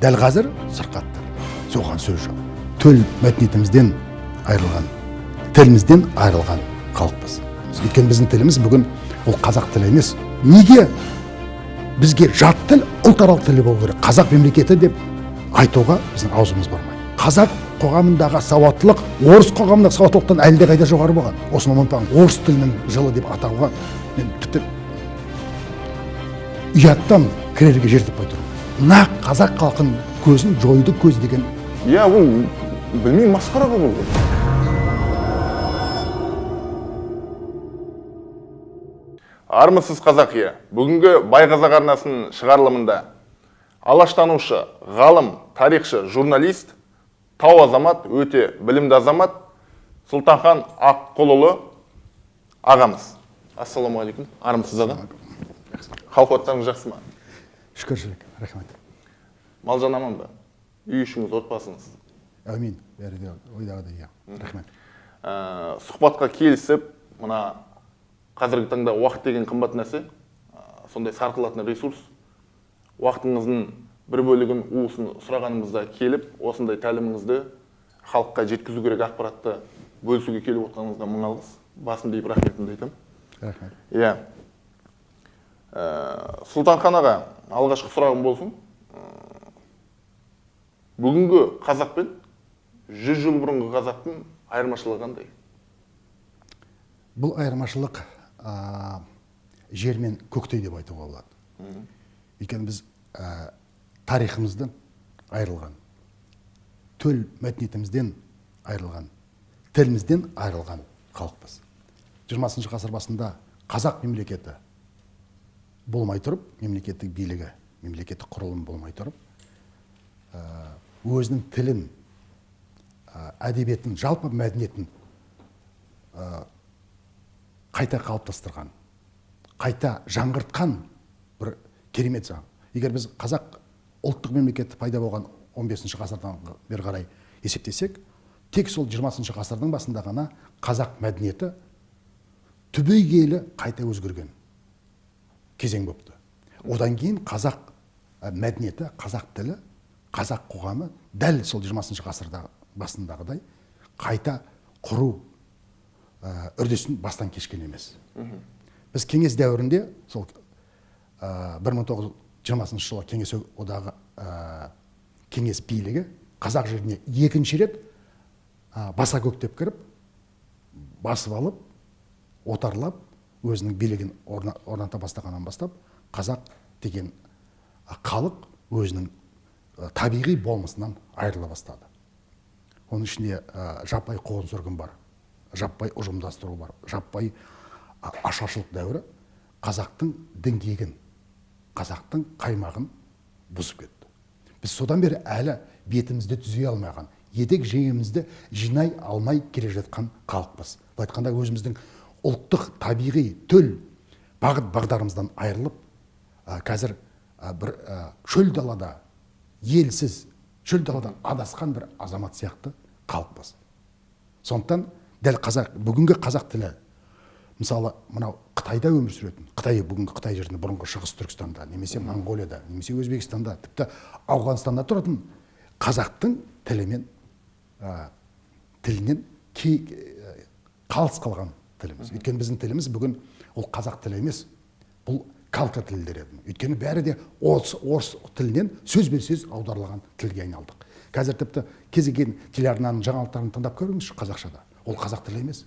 Дәл қазір сырқатты. Соған сөз жоқ. Төл мәдениетімізден айырылған, тілімізден айырылған халықпыз. Өйткені біздің тіліміз бүгін ол қазақ тілі емес. Неге бізге жат тіл ұлтаралық тілі болу керек? Қазақ мемлекеті деп айтуға біздің аузымыз бармайды. Қазақ қоғамындағы сауаттылық орыс қоғамындағы сауаттылықтан әлде қайда жоғары болған. Осыны ұмытпаңыз. Орыс тілінің жылы деп атауға мен тіпті ұяттан кірерге жер таппай тұрмын. Нақ қазақ халқын көзін жойды көздеген. Иә, бұл білмеймін, масқара бұл. Армысыз қазақия. Бүгінгі Бай Қазақ арнасының шығарылымында алаштанушы, ғалым, тарихшы, журналист, тау азамат, өте білімді азамат Сұлтанхан Аққұлұлы ағамыз. Ассаламағалейкум. Армысыз аға. Хал-ахуалыңыз жақсы ма? Шүкір, рахмет. Малжан аман ба? Үй ішіңіз, отбасыңыз? Әмин. Бәрі де ойдағыдай, иә. Рахмет. Сұхбатқа келісіп, мына қазіргі таңда уақыт деген қымбат нәрсе, сондай сарқылатын ресурс. Уақытыңыздың бір бөлігін уысын сұрағанымызда келіп, осындай тәліміңізді халыққа жеткізу керек ақпаратты бөлісуге келіп отқаныңызда мың алғыс. Басым дейіп рахметімді айтамын. Рахмет. Иә. Сұлтанхан аға, алғашқы сұрағым болсын. Бүгінгі қазақ пен 100 жыл бұрынғы қазақтың айырмашылығы қандай? Бұл айырмашылық жер мен көктей деп айтуға болады. Өйткені біз тарихымыздан айырылған, төл мәдениетімізден айырылған, тілімізден айырылған халықпыз. 20 ғасыр басында қазақ мемлекеті болмай тұрып, мемлекеттік билігі, мемлекеттік құрылым болмай тұрып, өзінің тілін, әдебиетін, жалпы мәдениетін қайта қалыптастырған, қайта жаңғыртқан бір керемет заң. Егер біз қазақ ұлттық мемлекеті пайда болған 15 ғасырдан бері қарай есептесек, тек сол 20 ғасырдың басында ғана қазақ мәдениеті түбегейлі қайта өзгерген кезең болыпты. Одан кейін қазақ мәдениеті, қазақ тілі, қазақ қоғамы дәл сол 20 ғасырда басындағыдай қайта құру үрдісін бастан кешкен емес. Біз кеңес дәуірінде сол 1920 жылы кеңес одағы кеңес билігі қазақ жеріне екінші рет баса көктеп кіріп, басып алып, отарлап, өзінің билігін орната бастағаннан бастап, қазақ деген халық өзінің табиғи болмысынан айырыла бастады. Оның ішінде жаппай қуғын-сүргін бар, жаппай ұжымдастыру бар, жаппай ашаршылық дәуірі қазақтың діңгегін, қазақтың қаймағын бұзып кетті. Біз содан бері әлі бетімізді түзей алмаған, етек жеңімізді жинай алмай келе жатқан халықпыз. Бұл айтқанда өзіміздің ұлттық табиғи төл бағыт бағдарымыздан айырылып, қазір бір шөл далада елсіз, шөл далада адасқан бір азамат сияқты халықпыз. Сондықтан дәл бүгінгі қазақ тілі, мысалы, мынау Қытайда өмір сүретін, бүгінгі Қытай жерінде, бұрынғы Шығыс Түркістанда, немесе Монғолияда, немесе Өзбекстанда, тіпті Ауғанстанда тұратын қазақтың тілінен қалыс қалған тіліміз. Өйткені біздің тіліміз бүгін ол қазақ тілі емес, бұл калка тілдер еді. Өйткені бәрі де орыс тілінен сөзбе-сөз аударылған тілге айналдық. Қазір тіпті кез келген телеарнаның жаңалықтарын тыңдап көріңізші қазақшада. Ол қазақ тілі емес.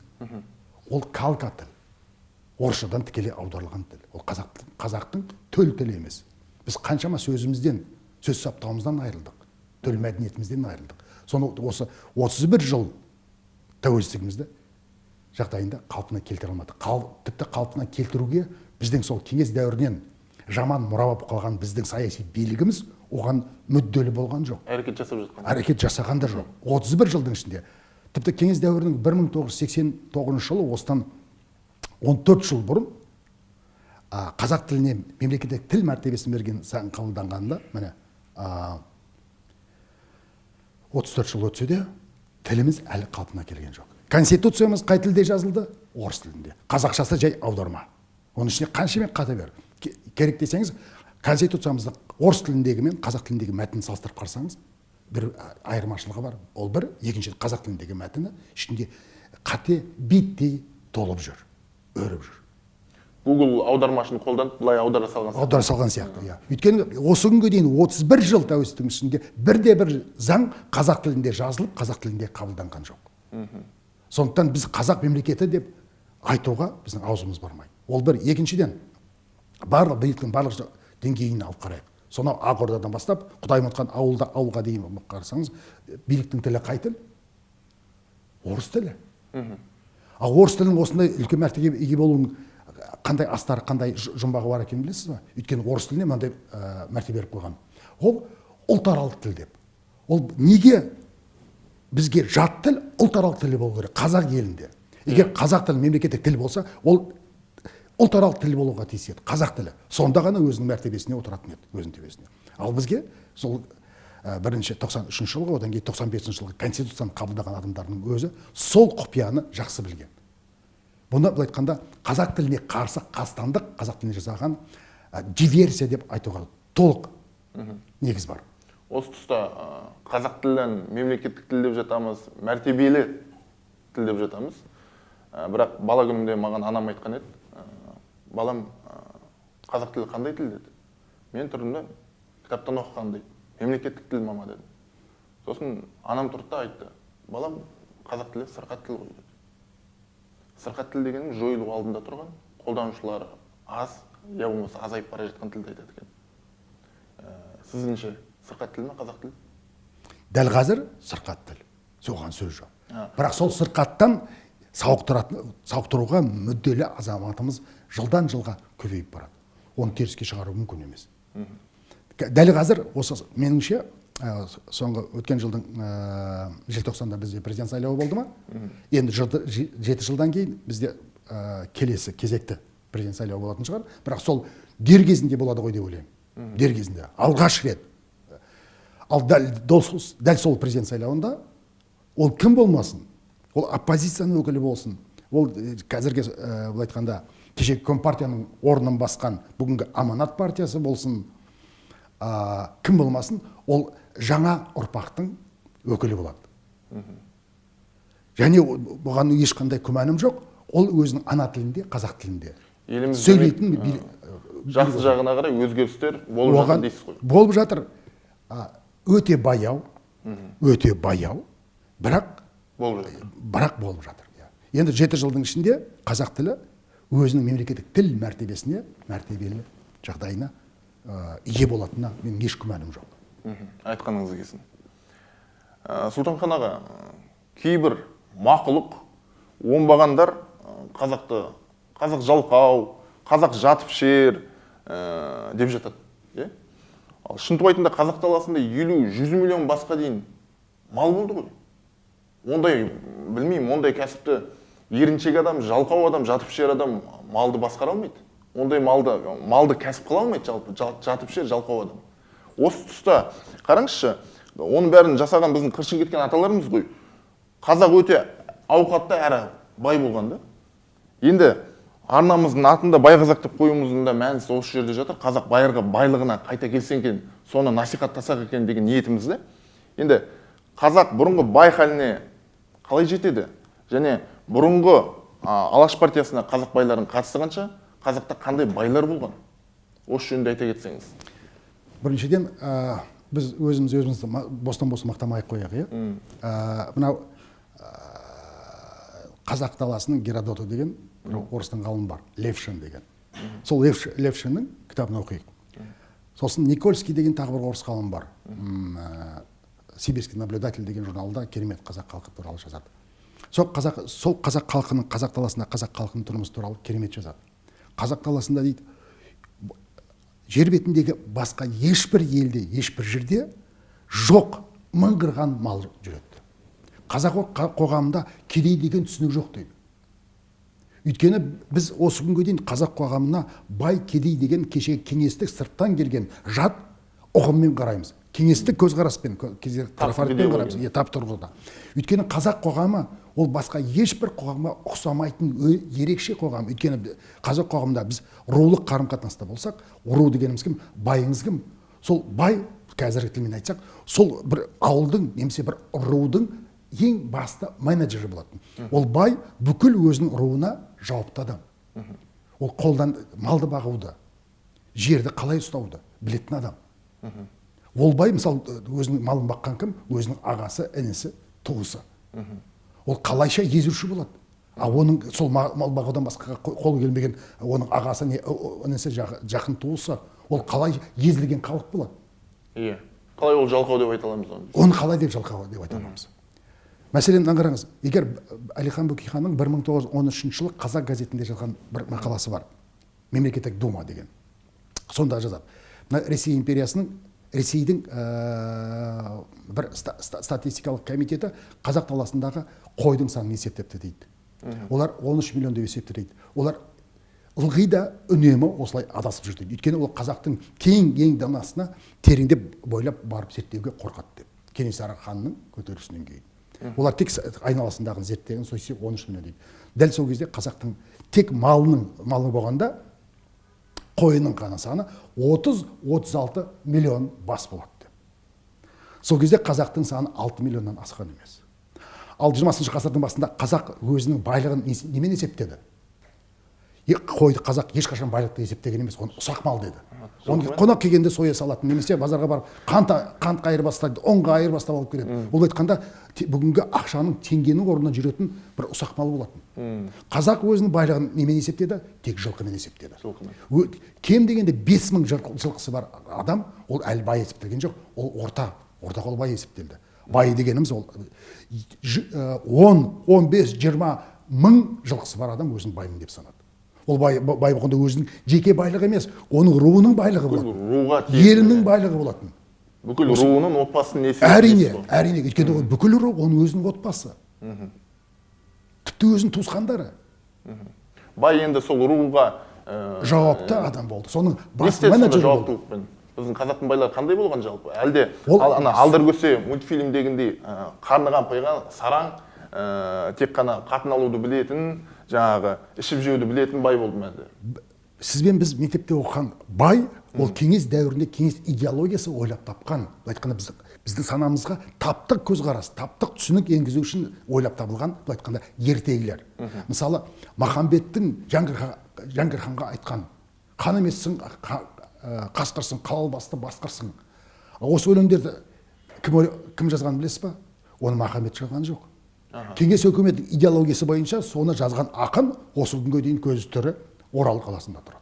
Ол калка тіл. Орысшадан тікелей аударылған тіл. Ол қазақтың төл тілі емес. Біз қаншама сөзімізден, сөз саптауымыздан айырылдық. Төл мәдениетімізден айырылдық. Соны осы 31 жыл тәуелсіздігімізді жағдайында қалпына келтіре алмадық. Тіпті қалпына келтіруге біздің сол кеңес дәуірінен жаман мұра болып қалған біздің саяси билігіміз оған мүдделі болған жоқ. Әрекет жасап жатқан. Әрекет жасаған да жоқ. 31 жылдың ішінде. Тіпті кеңес дәуірінің 1989 жылы осыдан 14 жыл бұрын қазақ тіліне мемлекеттік тіл мәртебесін берген заң қабылданғанда, міне 34 жыл өтсе де тіліміз әлі қалпына келген жоқ. Конституциямыз қай тілде жазылды? Орыс тілінде. Қазақшасы жай аударма. Оның ішіне қаншамен қата бер. Керек десеңіз, Конституциямызды орыс тіліндегі мен қазақ тіліндегі мәтінді салыстырып қарасаңыз бір айырмашылығы бар. Ол бір, екінші қазақ тіліндегі мәтіні ішінде қате биттей толып жүр, өріп жүр. Google аудармашыны қолданып былай аудара салған. Аудара салған сияқты, иә. Өйткені осы күнге дейін 31 жыл тәуелсіздіктің ішінде бірде-бір заң қазақ тілінде жазылып, қазақ тілінде қабылданған жоқ. Сондықтан біз қазақ мемлекеті деп айтуға біздің аузымыз бармайды. Ол бір. Екіншіден, барлық биліктің барлық деңгейін алып қарайық. Сонау Ақордадан бастап, Құдай ұмытқан ауылға дейін қарасаңыз, биліктің тілі қай тіл? Орыс тілі. Ал орыс тілінің осындай үлкен мәртебеге ие болуының қандай астары, қандай жұмбағы бар екенін білесіз ба? Өйткені орыс тіліне мынандай мәртебе беріп қойған. Ол ұлтаралық тіл деп. Ол неге бізге жат тіл ұлтаралық тілі болу керек қазақ елінде? Егер қазақ тілі мемлекеттік тіл болса, ол ұлтаралық тіл болуға тиіс еді, қазақ тілі. Сонда ғана өзінің мәртебесіне отыратын еді, өзінің төбесіне. Ал бізге сол бірінші 93 жылғы, одан кейін 95 жылғы конституцияны қабылдаған адамдардың өзі сол құпияны жақсы білген. Бұны былай айтқанда қазақ тіліне қарсы қастандық, қазақ тіліне жасаған диверсия деп айтуға толық негіз бар. Осы тұста қазақ тілін мемлекеттік тіл деп жатамыз, мәртебелі тіл деп жатамыз. Бірақ бала күнімде маған анам айтқан еді, балам, қазақ тілі қандай тіл деді. Мен тұрдым, кітаптан оқыған дейді, мемлекеттік тіл мама деді. Сосын анам тұрды да айтты, балам, қазақ тілі сырқат тіл ғой деді. Сырқат тіл дегенім жойылу алдында тұрған, қолданушылары аз, я болмаса азайып бара жатқан тілді айтады екен. Сізіңше сырқат тіл ме, қазақ тіл? Дәл қазір сырқат тіл. Соған сөз жоқ. Бірақ сол сырқаттан сауықтыруға мүдделі азаматымыз жылдан жылға көбейіп барады. Оны теріске шығару мүмкін емес. Дәл қазір осы меніңше соңғы өткен жылдың желтоқсанда бізде президент сайлауы болды ма? Енді 7 жылдан кейін бізде келесі кезекті президент сайлауы болатын шығар. Бірақ сол дер кезінде болады ғой деп ойлаймын. Дер кезінде. Алғаш рет. Ал дәл сол президент сайлауында ол кім болмасын? Ол оппозицияның өкілі болсын. Ол қазіргі былай айтқанда кешегі Компартияның орнын басқан бүгінгі Аманат партиясы болсын. Кім болмасын, ол жаңа ұрпақтың өкілі болады. Және бұған ешқандай күмәнім жоқ. Ол өзінің ана тілінде, қазақ тілінде сөйлейтін жақсы жағына қарай өзгерістер болып жатыр дейсіз ғой. Болып жатыр. Өте баяу, бірақ болып жатыр. Енді 7 жылдың ішінде қазақ тілі өзінің мемлекеттік тіл мәртебесіне, мәртебелі жағдайына ие болатынына менің еш күмәнім жоқ. Айтқаныңыз келсін. Сұлтанхан аға, кейбір мақұлық, оңбағандар қазақ жалқау, қазақ жатып шер деп жатады. Ал Шынтуайтында қазақ даласында 50-100 миллион басқа дейін мал болды ғой. Ондай, білмеймін, ондай кәсіпті еріншек адам, жалқау адам, жатып шер адам малды басқара алмайды. Ондай малды кәсіп қыла алмайды, жатып шер, жалқау адам. Осы тұста қараңызшы, оның бәрін жасаған біздің қыршын кеткен аталарымыз ғой. Қазақ өте ауқатты әрі бай болған да. Енді арнамыздың атында бай қазақ деп қоюымыздың да мәнісі осы жерде жатыр. Қазақ байлығына қайта келсен екен, соны насихаттасақ екен деген ниетіміз де. Енді қазақ бұрынғы бай халіне қалай жетеді? Және бұрынғы Алаш партиясына қазақ байларын қатыстығанша қазақта қандай байлар болған? Осы жөнінде айта кетсеңіз. Біріншіден, біз өзімізді бостан-бос мақтамай қояйық. Мынау қазақ даласының Геродоты деген орыстың ғалымы бар, Левшин деген. Сол Левшиннің кітабын оқиық. Сосын Никольский деген тағы бір орыс ғалым бар. Сибирский наблюдатель деген журналда керемет қазақ халқы туралы жазады. Сол қазақ халқының, қазақ даласында қазақ халқының тұрмысы туралы керемет жазады. Қазақ даласында дейді, жер бетіндегі басқа ешбір елде, ешбір жерде жоқ мыңғырған мал жүреді. Қазақ қоғамында кедей деген түсінік жоқ дейді. Өйткені біз осы күнге дейін қазақ қоғамына бай кедей деген кешегі кеңестік сырттан келген жат ұғыммен қараймыз. Кеңестік көзқараспен, трафаретпен қараймыз, тап тұрғыда. Өйткені қазақ қоғамы ол басқа ешбір қоғамға ұқсамайтын ерекше қоғам. Өйткені қазақ қоғамында біз рулық қарым-қатынаста болсақ, ру дегеніміз кім? Байыңыз кім? сол бай, қазіргі тілмен айтсақ, сол бір ауылдың немесе бір рудың ең басты менеджері болатын. Ол бай бүкіл өзінің руына жауапты адам. Ол қолдан малды бағуды, жерді қалай ұстауды білетін адам. Ол бай, мысалы, өзінің малын баққан кім? Өзінің ағасы, інісі, туысы. Ол қалайша езуші болады. Оның сол мал бағудан басқаға қол келмеген оның ағасы, інісі, жақын туысы, ол қалай езілген халық болады. Иә. Қалай ол жалқау деп айта аламыз оны? Оны қалай деп жалқау деп айта аламыз? Мәселен, қараңыз, егер Әлихан Бөкейханның 1913 жылы Қазақ газетінде жазған бір мақаласы бар. Мемлекеттік дума деген. Сонда жазады. Ресей империясының, Ресейдің бір статистикалық комитеті Қазақ даласындағы қойдың санын есептепті дейді. Олар 13 миллион деп есепті дейді. Олар ылғи да үнемі осылай адасып жүр дейді. Өйткені ол қазақтың кең данасына тереңдеп бойлап барып зерттеуге қорқады деп. Кенесары ханның көтерілісінен кейін. Олар тек айналасындағы зерттеген сөйтсе 13 миллион дейді. Дәл сол кезде қазақтың тек малы болғанда қойының ғана саны 30-36 миллион бас болады. Сол кезде қазақтың саны 6 миллионнан асқан емес. Ал 20 ғасырдың басында қазақ өзінің байлығын немен есептеді? Қойды қазақ ешқашан байлықты есептеген емес, оны ұсақ мал деді. Оны қонақ келгенде соя салатын, немесе базарға барып қант айырбастайды, ұнға айырбастап алып келеді. Ол айтқанда бүгінгі ақшаның теңгенің орнына жүретін бір ұсақ мал болатын. Қазақ өзінің байлығын немен есептеді? Тек жылқымен есептеді. Кем дегенде 5000 жылқысы бар адам, ол әлі бай есептелген жоқ, ол орта қол бай есептелді. Бай дегеніміз ол 10-15-20 мың жылқысы бар адам өзін баймын деп санады. Ол бай болғанда өзінің жеке байлығы емес, оның руының байлығы болатын. Елінің байлығы болатын. Бүкіл руының отбасының несі? Әрине, өйткені бүкіл ру оның өзінің отбасы. Тіпті өзінің туысқандары. Бай енді сол руға жауапты адам болды. Соның басты менеджері болды. Біздің қазақтың байлары қандай болған жалпы? Әлде Алдыркөсе мультфильмдегіндей қарныған пайған сараң, тек қана қатын алуды білетін, жаңағы ішіп жеуді білетін бай болды ма әлде? Сізбен біз мектепте оқыған бай, ол кеңес дәуірінде кеңес идеологиясы ойлап тапқан. Айтқанда біздің санамызға таптық көзқарас, таптық түсінік енгізу үшін ойлап табылған, айтқанда ертегілер. Мысалы, Махамбеттің Жәңгір ханға айтқан: қан емессің, қасқырсың, қалал басты басқырсың. Осы өлеңдерді кім жазған білесіз ба? Оны Махамбет жазған жоқ. Кеңес өкіметінің идеологиясы бойынша соны жазған ақын осы күнге дейін көзі тірі Орал қаласында тұрады.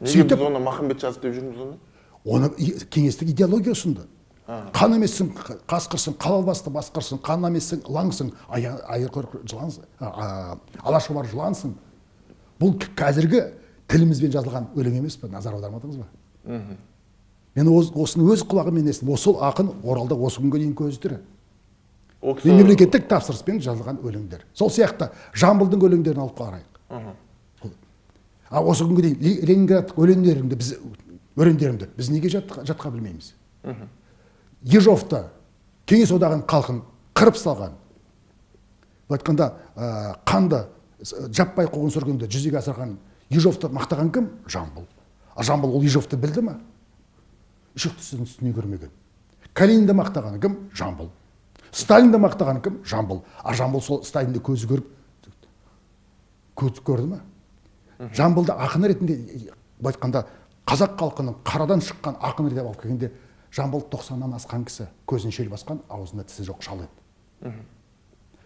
Неге біз оны Махамбет жазып деп жүрміз оны? Оны кеңестік идеология ұсынды. Қан емессің, қасқырсың, қалал басты басқырсың, қан емессің, лаңсың, алашобар жылансың. Бұл қазіргі тілімізбен жазылған өлең емес пе? Назар аудармадыңыз ба? Мен осыны өз құлағыммен естідім. Осы ақын Оралда осы күнге дейін көзі тірі. Мемлекеттік тапсырыспен жазылған өлеңдер. Сол сияқты Жамбылдың өлеңдерін алып қарайық. Осы күнге дейін Ленинград өлеңдерімді біз неге жатқа білмейміз? Ежовты, Кеңес одағының халқын қырып салған, айтқанда қанды жаппай қуғын-сүргінді жүзеге асырған Ежовты мақтаған кім? Жамбыл. Жамбыл ол Ежовты білді ме? Үшіктісінің үстіне көрмеген. Калининді мақтаған кім? Жамбыл. Сталинді мақтаған кім? Жамбыл. Жамбыл сол Сталинді көзі көрді ме? Жамбылды ақын ретінде айтқанда қазақ халқының қарадан шыққан ақын ретінде алып келгенде Жамбыл 90-нан асқан кісі, көзін шел басқан, аузында тісі жоқ шал еді.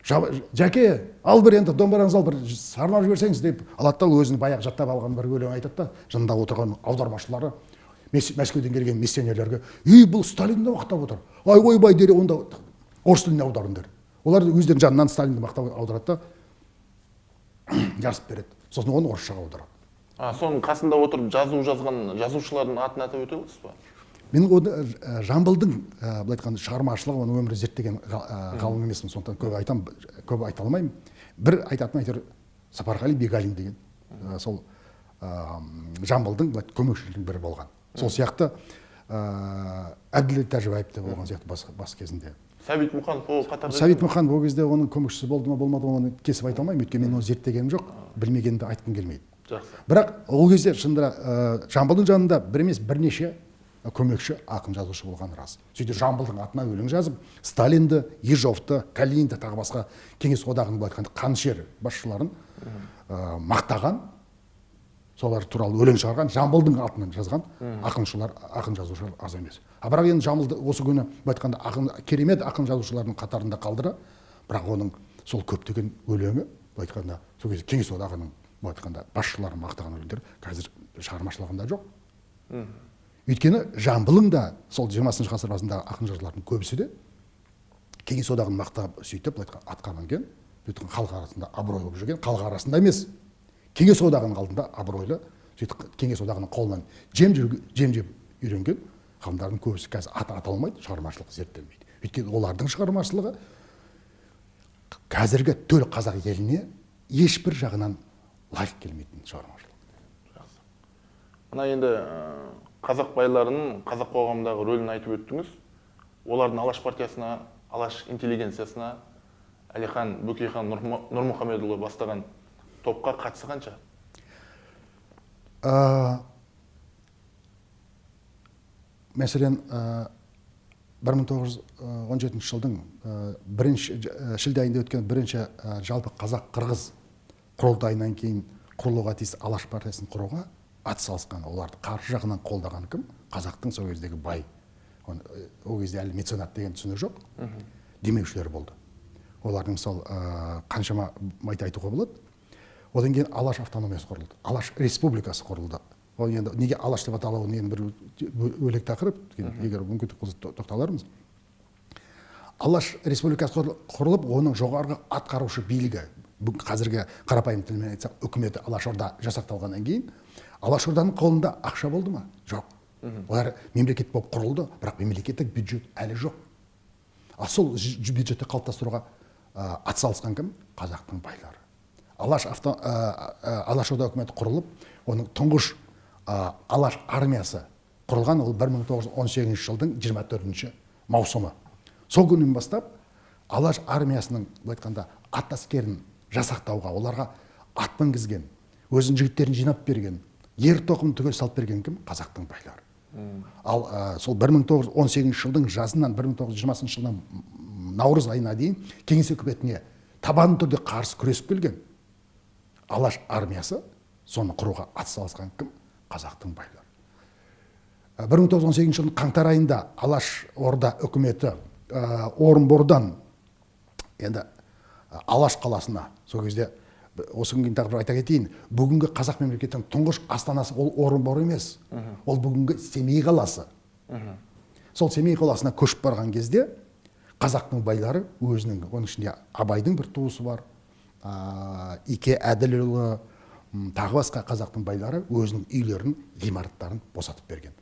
Жәке, ал бір енді домбыраңыз ал бір сарнап жіберсеңіз деп алады да өзінің баяғы жаттап алған бір өлең айтады да, жанында отырған аудармашылары Мәскеуден келген миссионерлерге: бұл Сталинді мақтап отыр. Ойбай дере онда орыс тіліне аударыңдар. Олар өздерінің жанынан Сталинді мақтап аударады да жарысып береді. Сосын оны орысшаға аударады. Соның қасында отырып жазған жазушылардың атын атап өте аласыз ба? Мен Жамбылдың былай айтқанда шығармашылығы, оның өмірі зерттеген ғалым емеспін, сондықтан көп айта алмаймын. Бір айтатын айтар Сапарғали Бегалин деген, сол Жамбылдың көмекшілерінің бірі болған. Сол сияқты Әбділет Тәжібаев те болған сияқты бас кезінде. Сәбит Мұқанов ол қатарда? Сәбит Мұқанов ол кезде оның көмекшісі болды ма болмады ма, оны кесіп айта алмаймын, өйткені мен оны зерттегенім жоқ, білмегенді айтқым келмейді. Жақсы. Бірақ ол кезде шынында Жамбылдың жанында бір емес бірнеше көмекші ақын жазушы болғаны рас. Сөйтіп Жамбылдың атына өлең жазып, Сталинді, Ежовты, Калинді тағы басқа кеңес одағының былай айтқанда қанішер басшыларын мақтаған, солар туралы өлең шығарған, Жамбылдың атынан жазған ақын жазушылар аз емес. Бірақ енді Жамбылды осы күні былай айтқанда керемет ақын жазушылардың қатарында қалдыра, бірақ оның сол көптеген өлеңі былай айтқанда сол кезде кеңес одағының былай айтқанда басшыларын мақтаған өлеңдер қазір шығармашылығында жоқ. Өйткені Жамбылың да сол 20 ғасыр басындағы ақын жазушылардың көбісі де кеңес одағын мақтап сөйтіп атқа мінген, халық арасында абырой болып жүрген, халық арасында емес, кеңес одағының алдында абыройлы, сөйтіп кеңес одағының қолынан жем жеп үйренген ғалымдардың көбісі қазір аты аталмайды, шығармашылық зерттелмейді. Өйткені олардың шығармашылығы қазіргі төл қазақ еліне ешбір жағынан лайық келмейтін шығармашылық. Мына енді қазақ байларының қазақ қоғамындағы рөлін айтып өттіңіз. Олардың Алаш партиясына, Алаш интеллигенциясына Әлихан Бөкейхан Нұрмұхамедұлы бастаған топқа қатысы қанша? Мәселен, 1917 жылдың шілде айында өткен бірінші жалпы қазақ-қырғыз құрылтайынан кейін құрылуға тиіс Алаш партиясын құруға атсалысқан, оларды қаржы жағынан қолдаған кім? Қазақтың сол кездегі бай. Ол кезде әлі меценат деген түсінік жоқ. Демеушілер болды. Олардың сол қаншама майты айтуға болады. Одан кейін Алаш автономиясы құрылды. Алаш республикасы құрылды. Ол енді неге Алаш деп аталуы енді бір бөлек тақырып, егер мүмкіндік болса тоқталармыз. Алаш республикасы құрылып, оның жоғарғы атқарушы билігі, қазіргі қарапайым тілмен айтсақ, үкіметі Алашорда жасақталғаннан кейін, Алашорданың қолында ақша болды ма? Жоқ. Олар мемлекет болып құрылды, бірақ мемлекеттік бюджет әлі жоқ. Ал сол бюджетті қалыптастыруға атсалысқан кім? Қазақтың байлары. Алашорда үкіметі құрылып, оның тұңғыш Алаш армиясы құрылған, ол 1918 жылдың 24 маусымы. Сол күннен бастап Алаш армиясының айтқанда ат әскерін жасақтауға, оларға ат мінгізген, өзінің жігіттерін жинап берген, ер тоқымын түгел салып берген кім? Қазақтың байлары. Ал сол 1918 жылдың жазынан 1920 жылдан наурыз айына дейін кеңес үкіметіне табанды түрде қарсы күресіп келген Алаш армиясы, соны құруға атсалысқан кім? Қазақтың байлары. 1918 жылдың қаңтар айында Алаш орда үкіметі Орынбордан енді Алаш қаласына, сол кезде осы күнге тағы бір айта кетейін, бүгінгі қазақ мемлекетінің тұңғыш астанасы ол Орынбор емес, ол бүгінгі Семей қаласы. Сол Семей қаласына көшіп барған кезде қазақтың байлары өзінің, оның ішінде Абайдың бір туысы бар, Ике Әділұлы, тағы басқа қазақтың байлары өзінің үйлерін, ғимараттарын босатып берген.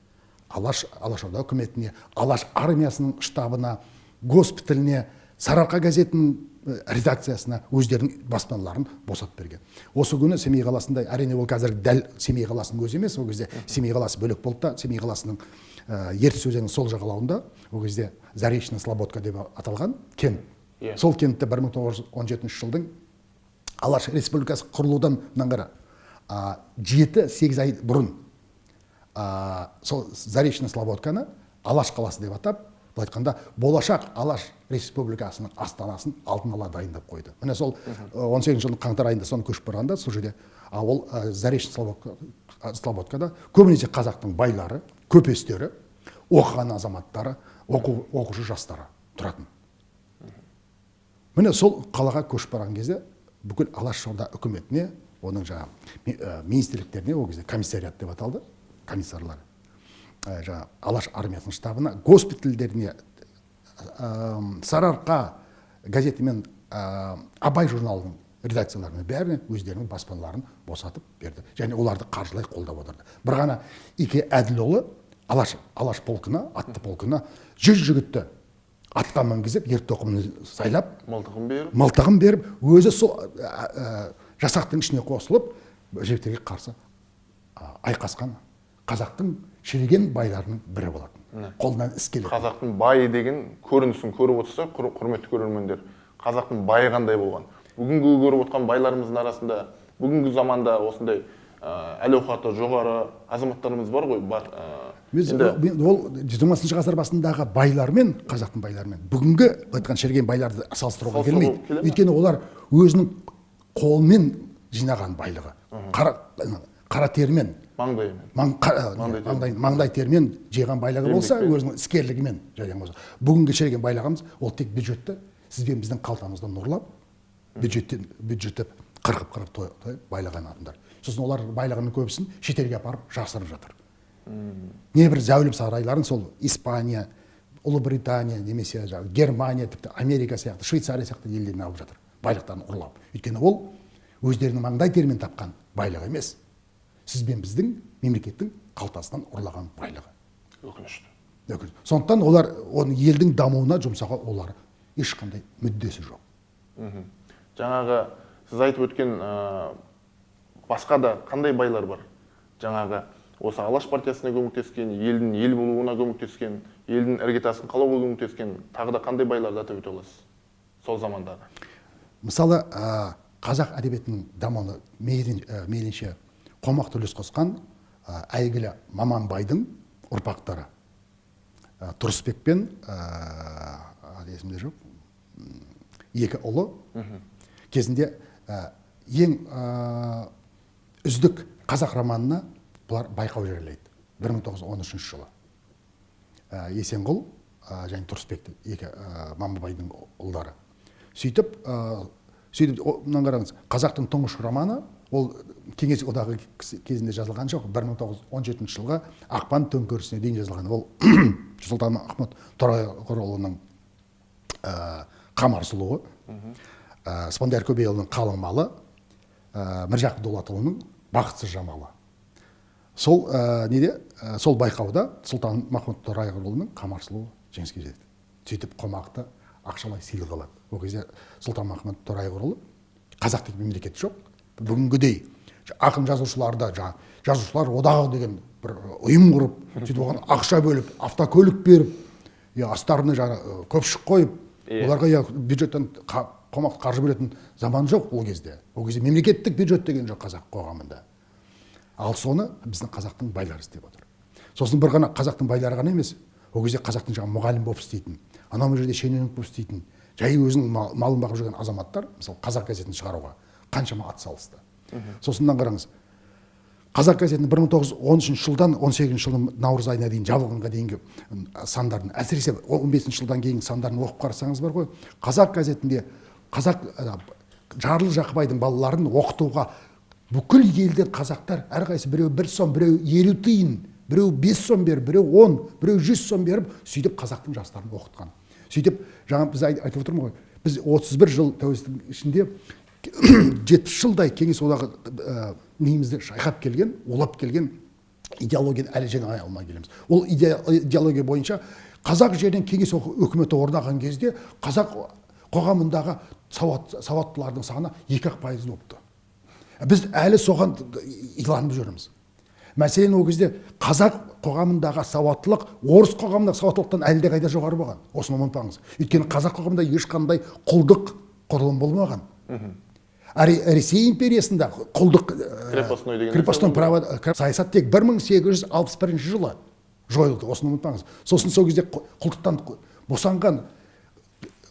Алашорда үкіметіне, Алаш армиясының штабына, госпиталіне, Сарыарқа газетінің редакциясына өздерінің баспаналарын босатып берген. Осы күні Семей қаласында, әрине ол қазір дәл Семей қаласының өзі емес, ол кезде Семей қаласы бөлек болды да, Семей қаласының Ертіс өзенінің сол жағалауында, ол кезде Заречный Слободка деп аталған кент. Сол кентті 1917 жылдың Алаш республикасы құрылудан қара 7-8 ай бұрын сол Заречный Слободканы Алаш қаласы деп атап, бұл айтқанда болашақ Алаш республикасының астанасын алдын ала дайындап қойды. Міне сол 18 жылдың қаңтар айында соны көшіп барғанда, сол жерде ол Заречный Слободкада көбінесе қазақтың байлары, көпестері, оқыған азаматтары, оқушы жастары тұратын. Міне сол қалаға көшіп барған кезде бүкіл Алашорда үкіметіне, оның министрліктеріне, ол кезде комиссариат деп аталды, комиссарлар, Алаш армиясының штабына, госпитальдеріне, Сарыарқа газеті мен Абай журналының редакцияларына бәріне өздерінің баспаналарын босатып берді. Және оларды қаржылай қолдап отырды. Бір ғана Ике Әділұлы Алаш полкына, атты полкына 100 жігітті атқа мінгізіп, ер тоқымын сайлап, мылтығын беріп, өзі сол жасақтың ішіне қосылып, жігіттерге қарсы айқасқан қазақтың шіріген байларының бірі болатын. Қолынан іс келеді. Қазақтың байы деген көрінісін көріп отырса, құрметті көрермендер, қазақтың байы қандай болған. Бүгінгі көріп отқан байларымыздың арасында, бүгінгі заманда осындай әл-ауқаты жоғары азаматтарымыз бар ғой, бар. ол 20 ғасыр басындағы байлармен, қазақтың байларымен бүгінгі айтқан шерген байларды салыстыруға келмейді. Өйткені олар өзінің қолмен жинаған байлығы, қара термен, маңдай термен жиған байлығы болса, өзінің іскерлігімен жайған болса. Бүгінгі шерген байлығымыз ол тек бюджетті сізбен біздің қалтамыздан ұрлап, бюджетті қырқып тойып байлаған адамдар. Сосын олар байлығының көбісін шетелге апарып жасырып жатыр. Небір зәулім сарайларын сол Испания, Ұлыбритания немесе Германия, тіпті Америка сияқты, Швейцария сияқты елдерін алып жатыр, байлықтарын ұрлап. Өйткені ол өздерінің маңдай термен тапқан байлығы емес, сізбен біздің мемлекеттің қалтасынан ұрлаған байлығы. Өкінішті. Сондықтан олар оны елдің дамуына жұмсауға олар ешқандай мүддесі жоқ. Жаңағы сіз айтып өткен басқа да қандай байлар бар? Жаңағы осы Алаш партиясына көмектескен, елдің ел болуына көмектескен, елдің іргетасын қалауға көмектескен, тағы да қандай байларды атап өте аласыз сол замандағы? Мысалы, қазақ әдебиетінің дамуына мейлінше қомақты үлес қосқан әйгілі Маман байдың ұрпақтары. Тұрысбек пен есімде жоқ, екі ұлы кезінде ең үздік қазақ романына бұлар байқау жариялайды 1913 жылы. Есенғұл және Тұрысбек екі Мамабайдың ұлдары. Сөйтіп, мынаны қараңыз, қазақтың тұңғыш романы ол Кеңес одағы кезінде жазылған жоқ, 1917 жылға ақпан төңкерісіне дейін жазылған. Ол Сұлтанмахмұт Торайғырұлының Қамар сұлуы, Спандияр Көбейұлының Қалың малы, Міржақып Дулатұлының Бақытсыз жамалы. Сол байқауда Сұлтанмахмұт Торайғырұлының Қамар сұлуы жеңіске жетеді. Сөйтіп қомақты ақшалай сыйлық алады. Ол кезде Сұлтанмахмұт Торайғырұлы қазақтық мемлекет жоқ. Бүгінгідей ақын жазушыларда жазушылар одағы деген бір ұйым құрып, сөйтіп оған ақша бөліп, автокөлік беріп, астарына көпшік қойып, оларға бюджеттен қомақты қаржы бөлетін заман жоқ ол кезде. Ол кезде мемлекеттік бюджет деген жоқ қазақ қоғамында. Ал соны біздің қазақтың байлары істеп отыр. Сосын бір ғана қазақтың байлары ғана емес, ол кезде қазақтың мұғалім болып істейтін, анау жерде шенеунік болып істейтін, жай өзінің малын бағып жүрген азаматтар, мысалы қазақ газетін шығаруға қаншама ат салысты. Сосыннан қараңыз, қазақ газетінің 1913 жылдан 18 жылдың наурыз айына дейін жабылғанға дейінгі сандарын, әсіресе 15 жылдан кейінгі сандарын оқып қарасаңыз бар ғой, қазақ газетінде Жарлы Жақыбайдың балаларын оқытуға бүкіл елден қазақтар әрқайсысы біреу 1 сом, біреу 50 тиын, біреу 5 сом беріп, біреу 10, біреу 100 сом беріп, сөйтіп қазақтың жастарын оқытқан. Сөйтіп, жаңа біз айтып отырмыз ғой, біз 31 жыл тәуелсіздік ішінде 70 жылдай Кеңес одағы немізді шайқап келген, олап келген идеологияны әлі жеңе алмай келеміз. Ол идеология бойынша қазақ жерінен Кеңес өкіметі орнаған кезде қазақ қоғамындағы сауаттылардың саны 2% болыпты. Біз әлі соған иланып жүрміз. Мәселен ол кезде қазақ қоғамындағы сауаттылық орыс қоғамындағы сауаттылықтан әлде қайда жоғары болған. Осыны ұмытпаңыз. Өйткені қазақ қоғамында ешқандай құлдық құрылым болмаған. Ресей империясында құлдық крепостной право саясат тек 1861 жылы жойылды. Осыны ұмытпаңыз. Сосын сол кезде құлдықтан босанған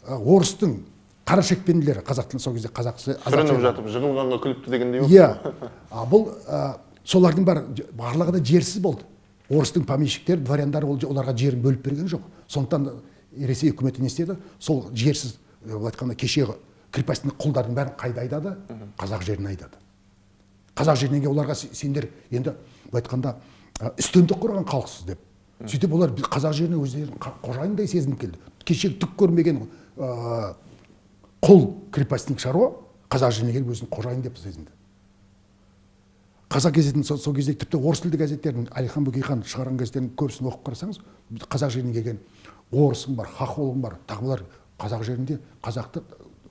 орыстың қара шекпенділері, қазақтың сол кезде сүрініп жатып жығылғанға күліпті дегендей болды. Иә, бұл солардың барлығы да жерсіз болды. Орыстың помещиктері, дворяндары оларға жерін бөліп берген жоқ. Сондықтан Ресей үкіметі не істеді? Сол жерсіз, айтқанда кешегі крепостный құлдардың бәрін қайда айдады? Қазақ жеріне айдады. Қазақ жерінен оларға сендер енді айтқанда үстемдік құрған халықсыз деп. Сөйтіп олар қазақ жеріне өздерін қожайындай сезініп келді. Кешегі түк көрмеген құл крепостник шаруа қазақ жеріне келіп өзін қожайын деп сезінді. Қазақ газетінің сол кезде тіпті орыс тілді газеттердің Әлихан Бөкейхан шығарған газеттердің көбісін оқып қарасаңыз, қазақ жеріне келген орысың бар, хохолың бар, тағы бұлар қазақ жерінде қазақты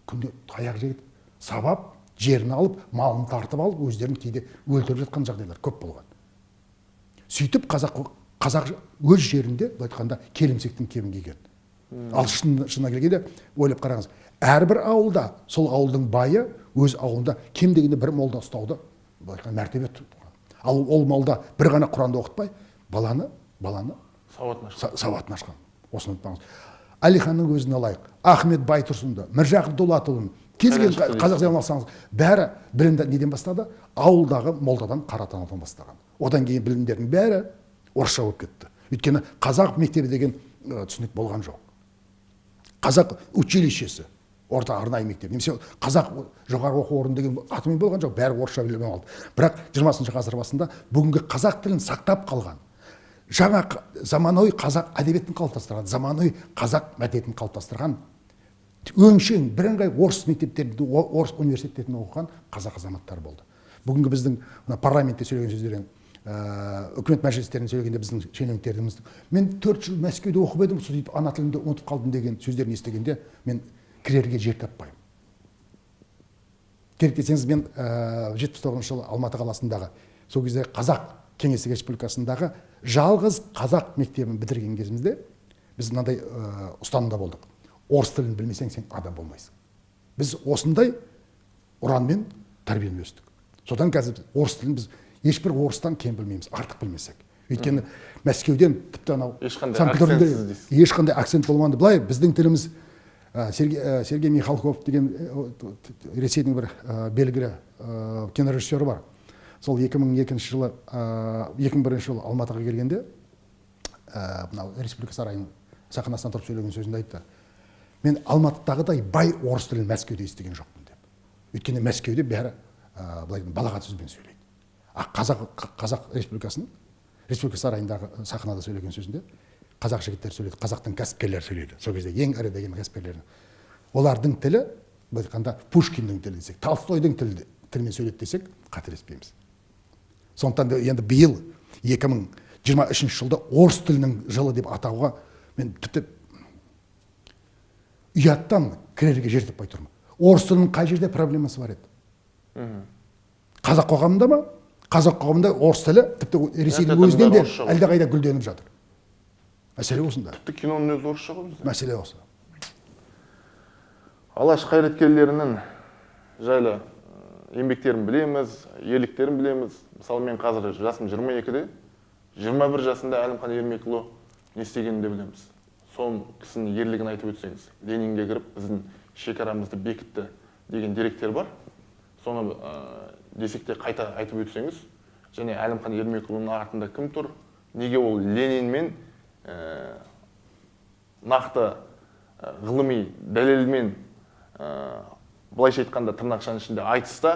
күнде таяқ жегіп, сабап, жерін алып, малын тартып алып, өздерін кейде өлтіріп жатқан жағдайлар көп болған. Сөйтіп қазақ өз жерінде айтқанда келімсектің кебін киген. Ал шынына келгенде ойлап қараңыз, әрбір ауылда сол ауылдың байы өз ауылында кем дегенде бір молда ұстауды мәртебе тұтқан. Ал ол молда бір ғана Құранды оқытпай, баланы баланы сауатын ашқан. Осыны ұмытпаңыз. Әлиханның өзін алайық, Ахмет Байтұрсынды, Міржақып Дулатұлын, кез келген қазақ зиялыны алсаңыз, бәрі білімді неден бастады? Ауылдағы молдадан, қаратанадан бастаған. Одан кейін білімдердің бәрі орысша болып кетті. Өйткені қазақ мектебі деген түсінік болған жоқ. Қазақ училищесі, орта арнайы мектеп, немесе қазақ жоғары оқу орны деген атымен болған жоқ, бәрі орысша білім алды. Бірақ 20 ғасыр басында бүгінгі қазақ тілін сақтап қалған, жаңа заманауи қазақ әдебиетін қалыптастырған, заманауи қазақ мәдениетін қалыптастырған, өңшең бірыңғай орыс мектептерінде, орыс университеттерінде оқыған қазақ азаматтар болды. Бүгінгі біздің парламентте сөйлеген сөздерін, үкімет мәжілістерінде сөйлегенде біздің шенеуніктеріміз, мен 4 жыл Мәскеуде оқып едім, сөйтіп ана тілімді ұмытып қалдым деген сөздерін естігенде мен кірерге жер таппаймын. Керек десеңіз, мен 79 жылы Алматы қаласындағы, сол кезде Қазақ Кеңестік Республикасындағы жалғыз қазақ мектебін бітірген кезімізде біз мынандай ұстанымда болдық. Орыс тілін білмесең, сен адам болмайсың. Біз осындай ұранмен тәрбиеленіп өстік. Содан қазір орыс тілін біз ешбір орыстан кем білмейміз, артық білмесек. Өйткені Мәскеуден тіпті анау ешқандай акцент болмады. Былай біздің тіліміз Сергей Михалков деген Ресейдің бір белгілі кинорежиссері бар. Сол 2001 жылы Алматыға келгенде, Республика сарайының сахнасынан тұрып сөйлеген сөзінде айтты: мен Алматыдағыдай бай орыс тілін Мәскеуде естіген жоқпын деп. Өйткені Мәскеуде бәрі балағат сөзбен сөйлейді. Қазақ Республика сарайындағы сахнада сөйлеген сөзінде қазақ жігіттер сөйлейді, қазақтың кәсіпкерлері сөйлейді. Сол кезде ең ірі деген кәсіпкерлер. Олардың тілі, былай айтқанда, Пушкиннің тілі десек, Толстойдың тілімен сөйлейді десек, қателеспейміз. Сондықтан енді биыл 2023 жылда орыс тілінің жылы деп атауға мен тіпті ұяттан кірерге жер таппай тұрмын. Орыс тілінің қай жерде проблемасы бар еді? Қазақ қоғамында ма? Қазақ қоғамында орыс тілі тіпті Ресейдің өзінен де әлдеқайда гүлденіп жатыр. Мәселе осында. Тіпті киноның өзі орысша ғой бізде. Мәселе осы. Алаш қайраткерлерінің жайлы еңбектерін білеміз, ерліктерін білеміз. Мысалы, мен қазір жасым 22-де, 21 жасында Әлімхан Ермекұлы не істегенін де білеміз. Сол кісінің ерлігін айтып өтсеңіз, Ленинге кіріп, біздің шекарамызды бекітті деген деректер бар. Соны десек те қайта айтып өтсеңіз, және Әлімхан Ермекұлының артында кім тұр, неге ол Ленинмен нақты ғылыми дәлелмен, былайша айтқанда тырнақшаның ішінде айтыста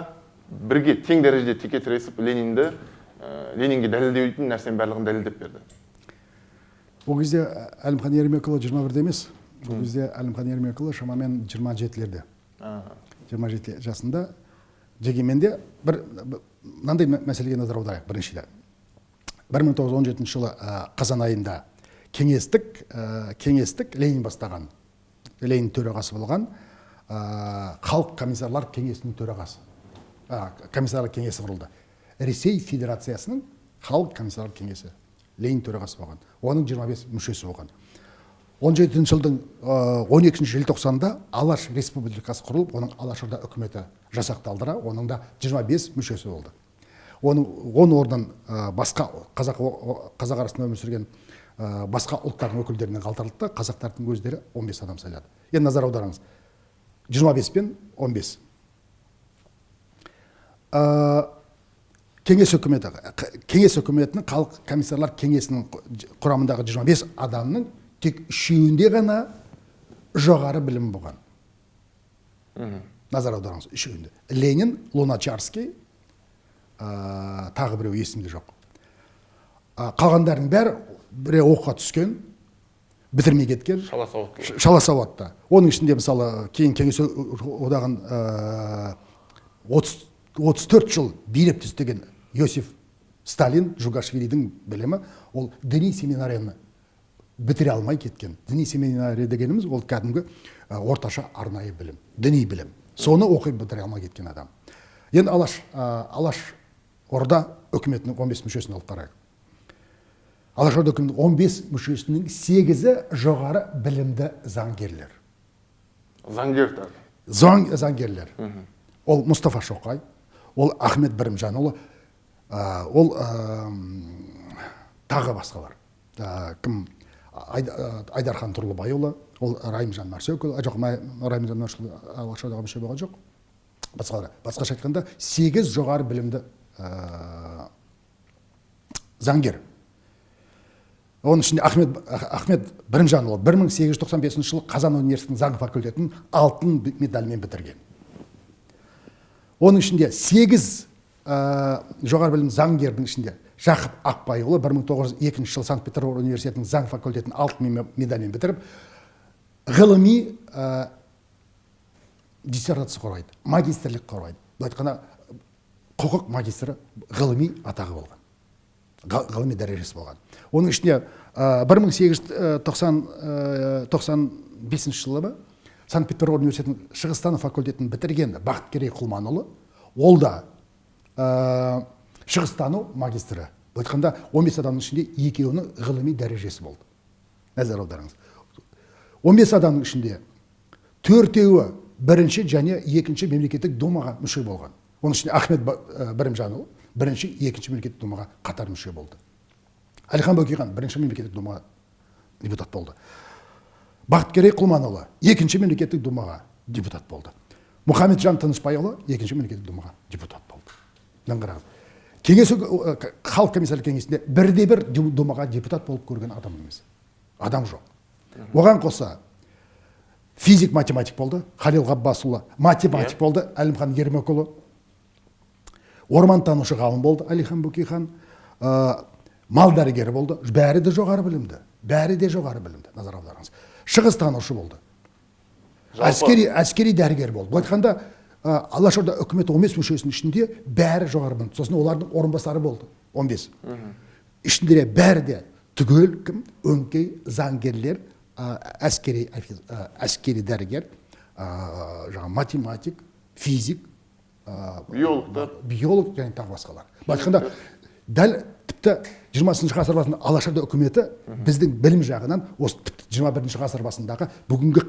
бірге тең дәрежеде теке тіресіп Ленинге дәлелдейтін нәрсенің барлығын дәлелдеп берді. Ол кезде Әлімхан Ермекұлы 21-де емес, ол кезде Әлімхан Ермекұлы шамамен 27-лерде. 27 жасында. Дегенмен де мынандай мәселеге назар аударайық. Біріншіден 1917 жылы қазан айында кеңестік Ленин бастаған, Ленин төрағасы болған халық комиссарлар кеңесінің төрағасы. Комиссарлар кеңесі құрылды. Ресей Федерациясының халық комиссарлар кеңесі. Ленин төрағасы болған. Оның 25 мүшесі болған. 17 жылдың 12 желтоқсанда Алаш Республикасы құрылып, оның Алашорда үкіметі жасақталдыра, оның да 25 мүшесі болды. Оның орнын басқа қазақ арасында өмір сүрген басқа ұлттардың өкілдерінен қалтарылды, қазақтардың өздері 15 адам сайлады. Енді назар аударыңыз. 25 пен 15. Кеңес үкіметінің халық комиссарлар кеңесінің құрамындағы 25 адамның тек 3-інде ғана жоғары білім болған. Назар аударыңыз, 3-інде. Ленин, Луначарский, тағы біреу есімде жоқ. Қалғандардың бәрі біреу оқуға түскен, бітірмей кеткен, шала сауатты. Оның ішінде мысалы кейін Кеңес одағын 34 жыл билеп түстеген Йосиф Сталин, Джугашвилидің білімі, ол діни семинарияны бітіре алмай кеткен. Діни семинария дегеніміз ол кәдімгі орташа арнайы білім, діни білім. Соны оқып бітіре алмай кеткен адам. Енді Алаш орда үкіметінің 15 мүшесін алып қарайық. Алашорда үкіметінің 15 мүшесінің 8-і жоғары білімді заңгерлер. Заңгерлер. Ол Мұстафа Шоқай, ол Ахмет Бірімжанұлы, ол тағы басқалар. кім Айдархан Тұрлыбайұлы, ол Райымжан Марсекұлы, жоқ, Райымжан Марсекұлы алашордаға мүше болған жоқ. Басқаша айтқанда 8 жоғары білімді заңгер. Оның ішінде Ахмет Бірімжанұлы 1895 жылы Қазан университетінің заң факультетін алтын медальмен бітірген. Оның ішінде 8 жоғары білім заңгердің ішінде Жақып Ақбайұлы 1902 жылы Санкт-Петербург университетінің заң факультетін алтын медальмен бітіріп, ғылыми диссертация қорғайды, магистрлік қорғайды. Бұл айтқанда құқық магистрі ғылыми атағы болған, ғылыми дәрежесі болған. Оның ішінде 1895 жылы Санкт-Петербург университетінің шығыстану факультетін бітірген Бақыткерей Құлманұлы, ол да шығыстану магистрі. Бұл айтқанда 15 адамның ішінде екеуінің ғылыми дәрежесі болды. Назар аударыңыз. 15 адамның ішінде 4-еуі бірінші және екінші мемлекеттік думаға мүше болған. Оның ішінде Ахмет Бірімжанұлы бірінші, екінші мемлекеттік думаға қатар мүше болды. Әлихан Бөкейхан бірінші мемлекеттік думаға депутат болды. Бақыткерей Құлманұлы екінші мемлекеттік думаға депутат болды. Мұхамеджан Тынышбайұлы екінші мемлекеттік думаға депутат болды. Кеңес халық комиссарлық кеңесінде бірде-бір думаға депутат болып көрген адам емес. Адам жоқ. Оған қоса физик математик болды, Халил Ғаббасұлы, математик болды, Әлімхан Ермекұлы, ормантанушы ғалым болды, Әлихан Бөкейхан, мал дәрігері болды. Бәрі де жоғары білімді. Назар аударыңыз. Шығыстанушы болды. Әскери дәрігер болды. Бұл айтқанда Алашорда үкіметі 15 мүшесінің ішінде бәрі жоғары білімді. Сосын олардың орынбасары болды, 15. Ішінде бәрі де түгел кім? Өңкей, заңгерлер, әскери дәрігер, математик, физик, биолог және тағы басқалар. Айтқанда дәл тіпті 20 ғасыр басында Алашорда үкіметі біздің білім жағынан осы 21 ғасыр басындағы бүгінгі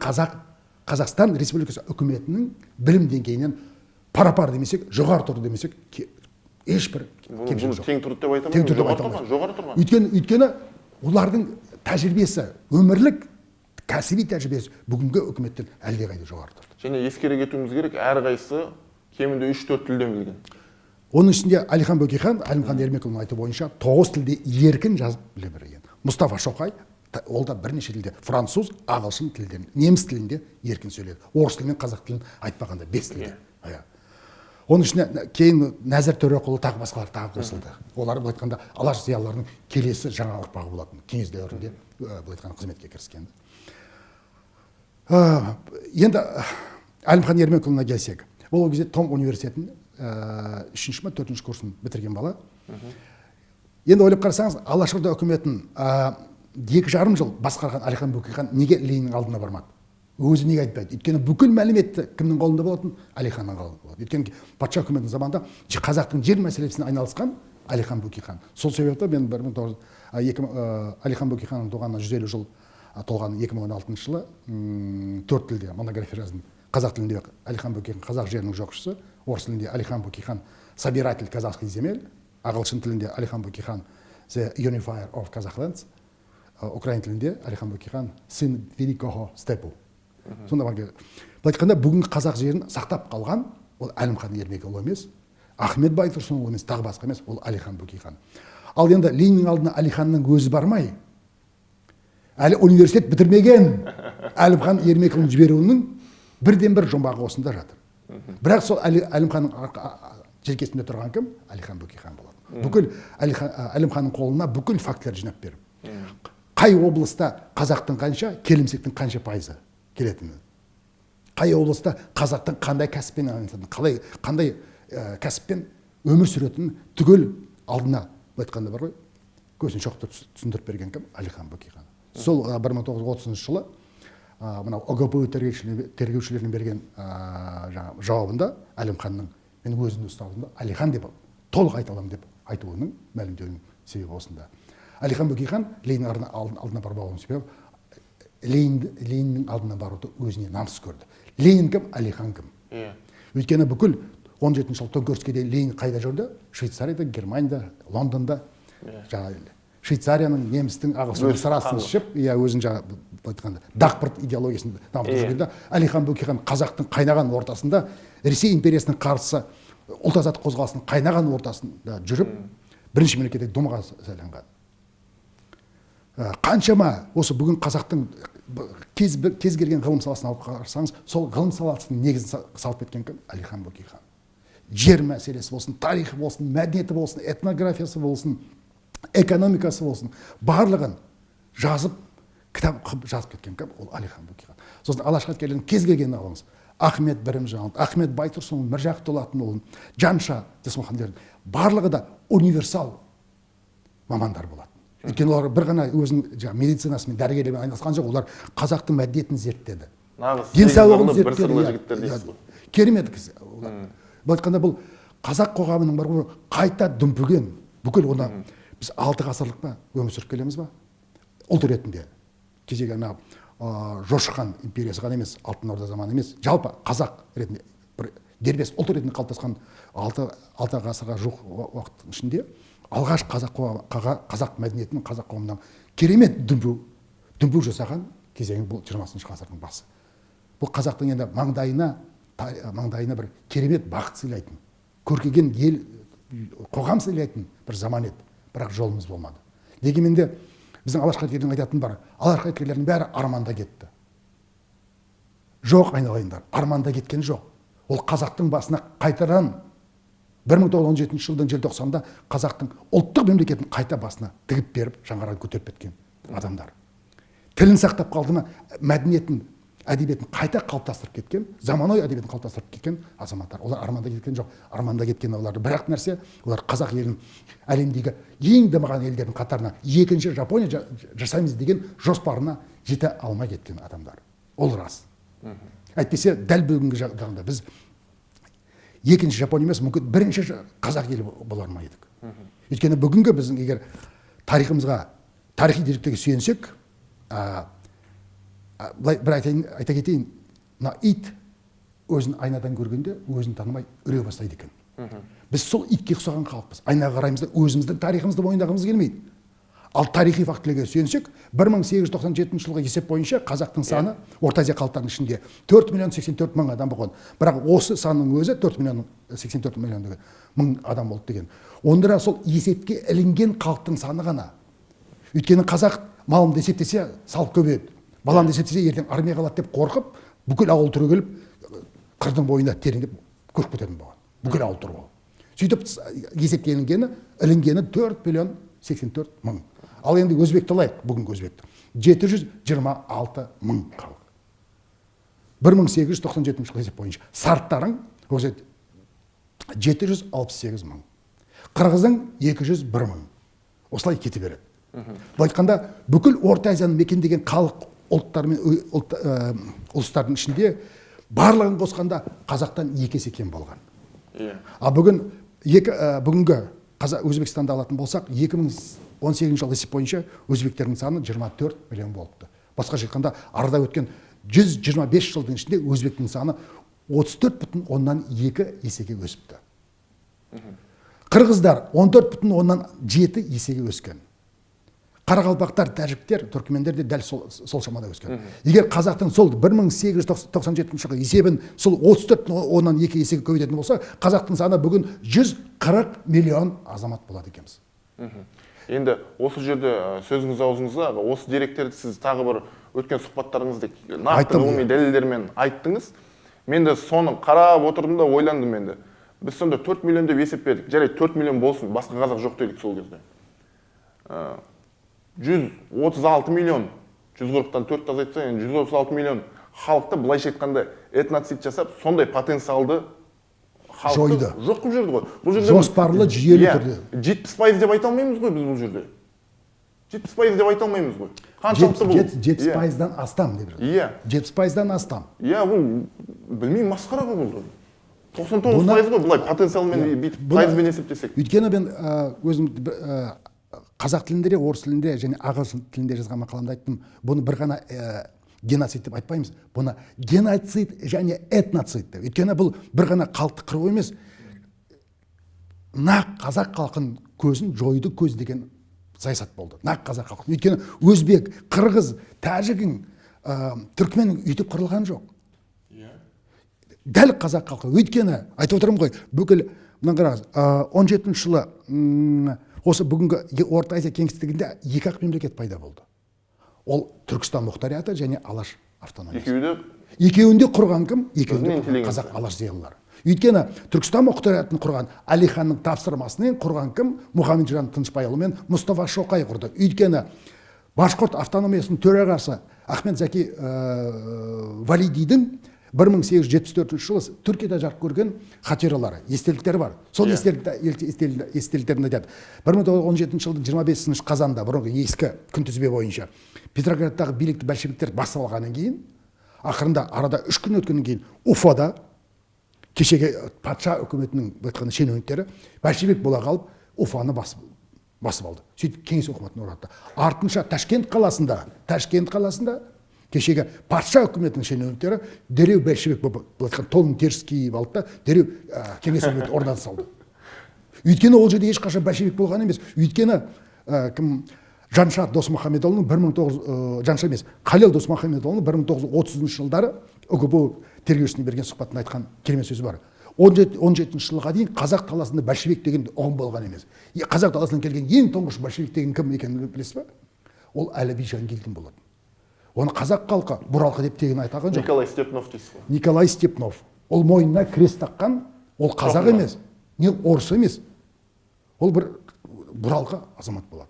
Қазақстан Республикасы үкіметінің білім деңгейінен пара-пар демесек, жоғары тұрды демесек, ешбір кемшілік жоқ. Тең тұрды деп айтамын. Жоғары тұрған. Өйткені олардың тәжірибесі, өмірлік кәсіби тәжірибесі бүгінгі үкіметтен әлдеқайда жоғары тұрды. Және ескере кетуіміз керек, әрқайсысы кемінде 3-4 тілден білген. Оның ішінде Әлихан Бөкейхан, Әлімхан Ермекұлының айтуы бойынша 9 тілде еркін жазып біле берген. Мұстафа Шоқай, ол да бірнеше тілде, француз, ағылшын тілден, неміс тілінде еркін сөйледі. Орыс тілімен қазақ тілін айтпағанда 5 тілде. Оның ішінде кейін Нәзір Төреқұлы тағы басқалар тағы қосылды. Олар бұл айтқанда алаш зиялыларының келесі жаңа ұрпағы болатын. Кеңес дәуірінде бұл айтқанда қызметке кіріскен. Енді Әлімхан Ермекұлына келсек, ол кезде Том университетін 3-4 курсын бітірген бала. Енді ойлап қарасаңыз, Алашорда үкіметін 2,5 жыл басқарған Әлихан Бөкейхан неге Лениннің алдына бармады? Өзі неге айтпайды? Өйткені бүкіл мәліметті кімнің қолында болатын? Әлиханның қолында болады. Өйткені патша үкіметінің заманында қазақтың жер мәселесіне айналысқан Әлихан Бөкейхан. Сол себепті мен Әлихан Бөкейханның туғанына 150 жыл толған 2016 жылы 4 тілде монография жаздым. Қазақ тілінде Әлихан Бөкейхан қазақ жерінің жоқшысы, орыс тілінде Әлихан Бөкейхан собиратель казахских земель, ағылшын тілінде Әлихан Бөкейхан the unifier of Kazakhlands, украин тілінде Әлихан Бөкейхан сын великого степу. Сонда бұл айтқанда бүгінгі қазақ жерін сақтап қалған ол Әлімхан Ермекұлы емес, Ахмет Байтұрсынұлы емес, тағы басқа емес, ол Әлихан Бөкейхан. Ал енді Лениннің алдына Әлиханның өзі бармай, әлі университет бітірмеген Әлімхан Ермекұлын жіберуінің бірден-бір жұмбағы осында жатыр. Бірақ сол Әлімханның желкесінде тұрған кім? Әлихан Бөкейхан болады. Бүкіл Әлімханның қолына бүкіл фактілер жинап беріп. Қай облыста қазақтың қанша, келімсектің қанша пайызы келетіні. Қай облыста қазақтың қандай кәсіппен айналысатынын, қандай кәсіппен өмір сүретінін түгел алдына айтқанда бар ғой, көзін шоқтап түсіндіріп берген кім? Әлихан Бөкейхан. Сол 1930 жылы мынау ОГПУ тергеушілеріне берген жауабында Әлімханның мен өзімді ұсталдым, Әлихан деп толық айта аламын деп айтуының мәлімдеуінің себебі осында. Әлихан Бөкейхан Лениннің алдына бармауының себебі Лениннің алдына баруды өзіне намыс көрді. Ленин кім? Әлихан кім? Өйткені бүкіл 17 жыл төңкеріске дейін Ленин қайда жүрді? Швейцарияда, Германияда, Лондонда. Швейцарияның, немістің, ағылшынның сырасын ішіп, иә, өзін жаңа айтқанда дақпырт идеологиясын дамытып жүргенде Әлихан Бөкейхан қазақтың қайнаған ортасында, Ресей империясының қарсысы ұлт азаттық қозғалысының қайнаған ортасында жүріп, бірінші мемлекеттік думаға сайланған. Қаншама осы бүгін қазақтың кез келген ғылым саласын алып қарасаңыз, сол ғылым саласының негізін салып кеткен кім? Әлихан Бөкейхан. Жер мәселесі болсын, тарихы болсын, мәдениеті болсын, этнографиясы болсын, экономикасы болсын, барлығын жазып, кітап қылып жазып кеткен кім? Ол Әлихан Бөкейхан. Сосын Алаш Қайраткерлердің кез келгенін алыңыз. Ахмет Бірімжан, Ахмет Байтұрсынұлы, Міржақып Дулатұлы, Жанша Досмұхамедов, барлығы да универсал мамандар болады. Өйткені олар бір ғана өзінің медицинасымен, дәрігерлермен айналысқан жоқ, олар қазақтың мәдениетін зерттеді. Денсаулығын зерттеді. Керемет кісі. Бұл айтқанда бұл қазақ қоғамының бар қайта дүмпіген, бүкіл оны біз 6 ғасырлық па өмір сүріп келеміз ба? Ұлт ретінде. Кезегі Жошы хан империясы ғана емес, Алтын Орда заманы емес, жалпы қазақ ретінде бір дербес ұлт ретінде қалыптасқан 6 ғасырға жуық уақыттың ішінде алғаш қазақ мәдениетінің, қазақ қоғамынан керемет дүмпу жасаған кезеңі бұл 20 ғасырдың басы. Бұл қазақтың енді маңдайына бір керемет бақыт сыйлайтын, көркейген ел, қоғам сыйлайтын бір заман еді, бірақ жолымыз болмады. Дегенмен де біздің Алаш Қайраткерлердің айтатын бар, Алаш Қайраткерлердің бәрі арманда кетті. Жоқ, айналайындар, арманда кеткен жоқ. Ол қазақтың басына қайтаран 1917 жылдың желтоқсанында қазақтың ұлттық мемлекетін қайта басына тігіп беріп, жаңғырған көтеріп кеткен адамдар. Тілін сақтап қалды ма, мәдениетін, әдебиетін қайта қалыптастырып кеткен, заманауи әдебиетін қалыптастырып кеткен азаматтар. Олар арманда кеткен жоқ. Арманда кеткен оларды бірақ нәрсе, олар қазақ елін әлемдегі ең дамыған елдердің қатарына, екінші Жапония жасаймыз деген жоспарына жете алмай кеткен адамдар. Ол рас. Әйтпесе дәл бүгінгі жағдайда біз екінші Жапония емес, мүмкін бірінші қазақ елі болар ма едік. Өйткені бүгінгі біздің егер тарихымызға, тарихи деректерге сүйенсек, бір айта кетейін, ит өзін айнадан көргенде өзін танымай үре бастайды екен. Біз сол итке ұқсаған халықпыз. Айнаға қараймыз да өзіміздің тарихымызды мойындағымыз келмейді. Ал тарихи фактілерге сүйенсек, 1897 жылғы есеп бойынша қазақтың саны Орта Азия халықтарының ішінде 4.084.000 адам болған. Бірақ осы санның өзі 4.084.000 адам болды деген. Онда сол есепке ілінген халықтың саны ғана. Өйткені қазақ малымды есептесе салып көбейеді. Баламды есептесе ертең армия қалады деп қорқып, бүкіл ауыл түрегеліп, қырдың бойына тереңдеп көшіп кететін болған. Бүкіл ауыл түрі болып. Сөйтіп есепке ілінгені 4.084.000. Ал енді өзбекті алайық, бүгінгі өзбекті. 726.000 халық. 1897 жылғы есеп бойынша. Сарттарың 768.000. Қырғыздың 201.000. Осылай кете береді. Бұл айтқанда бүкіл Орта Азияны мекендеген халық ұлттар мен ұлыстардың ішінде барлығын қосқанда қазақтан 2 есе кем болған. А бүгінгі Өзбекстанды алатын болсақ, 2018 жылғы есеп бойынша өзбектердің саны 24 миллион болыпты. Басқа айтқанда арада өткен 125 жылдың ішінде өзбектің саны 34,2 есеге өсіпті. Қырғыздар 14,7 есеге өскен. Қарақалпақтар, тәжіктер, түркмендер де дәл сол шамада өскен. Егер қазақтың сол 1897 жылғы есебін сол 34,2 есеге көбейтетін болса, қазақтың саны бүгін 140 миллион азамат болады екенбіз. Енді осы жерде сөзіңіз аузыңызға, осы деректерді сіз тағы бір өткен сұхбаттарыңызда нақты ғылыми дәлелдермен айттыңыз. Мен де соны қарап отырдым да ойландым енді. Біз сонда 4 миллион деп есеп бердік. Жарайды 4 миллион болсын, басқа қазақ жоқ дедік сол кезде. 136 миллион, 140-тан 4 азайтса, 136 миллион халықты былайша айтқанда этноцид жасап, сондай потенциалды жойды. Жоқ қылып жүрді ғой. Бұл жерде жоспарлы, жүйелі түрде. 70% деп айта алмаймыз ғой біз бұл жерде. 70% деп айта алмаймыз ғой. Қаншалықты бұл? 70%-дан астам деп жатыр. Иә. 70%-дан астам. Иә, бұл білмеймін, масқара ғой бұл. 99% ғой бұлай потенциалмен бүйтіп пайызбен есептесек. Өйткені мен өзім қазақ тілінде, орыс тілінде және ағылшын тілінде жазған мақаламда айттым, бұны бір ғана геноцид деп айтпаймыз, бұны геноцид және этноцид деп. Өйткені бұл бір ғана халықты қыру емес, нақ қазақ халқын көзін жойды көздеген саясат болды. Нақ қазақ халқы. Өйткені өзбек, қырғыз, тәжігің, түркмен үйтіп қырылған жоқ. Дәл қазақ халқы. Өйткені айтып отырмын ғой, бүкіл мына қараңыз, 17 жылы осы бүгінгі Орта Азия кеңістігінде екі ақ мемлекет пайда болды. Ол Түркістан мұхтарияты және Алаш автономиясы. Екеуінде құрған кім? Екеуінде қазақ алаш зиялылары. Өйткені Түркістан мұхтариятын құрған Әлиханның тапсырмасымен құрған кім? Мұхамеджан Тынышпайұлы мен Мұстафа Шоқай құрды. Өйткені Башқұрт автономиясының төрағасы Ахмет Заки Валидидің 1874 жылы Түркияда жарық көрген хатиралары, естеліктері бар. Сол естеліктерін айтады. 1917 жылдың 25 қазанда бұрынғы ескі күнтізбе бойынша Петроградтағы билікті большевиктер басып алғаннан кейін, ақырында арада 3 күн өткеннен кейін Уфада кешегі патша үкіметінің айтқанда шенеуніктері большевик бола қалып Уфаны басып алды. Сөйтіп кеңес өкіметін орнатты. Артынша Ташкент қаласында кешегі патша үкіметінің шенеуніктері дереу большевик болып айтқан толын теріс киіп алды да дереу кеңес өкіметін орната салды. Өйткені ол жерде ешқашан большевик болған емес. Өйткені кім Жанша Досмұхамедұлының Қалел Досмұхамедұлының 1930 жылдары УГБУ тергеушісіне берген сұхбатында айтқан керемет сөзі бар. 17 жылға дейін қазақ даласында большевик деген ұғым болған емес. Қазақ даласынан келген ең тұңғыш большевик деген кім екенін білесіз ба? Ол Әліби Жангелдин болады. Оны қазақ халқы бұралқы деп тегін айтаған жоқ. Николай Степнов дейсіз. Николай Степнов. Ол мойнына крест таққан, ол қазақ емес, не орыс емес. Ол бір бұралқы азамат болады.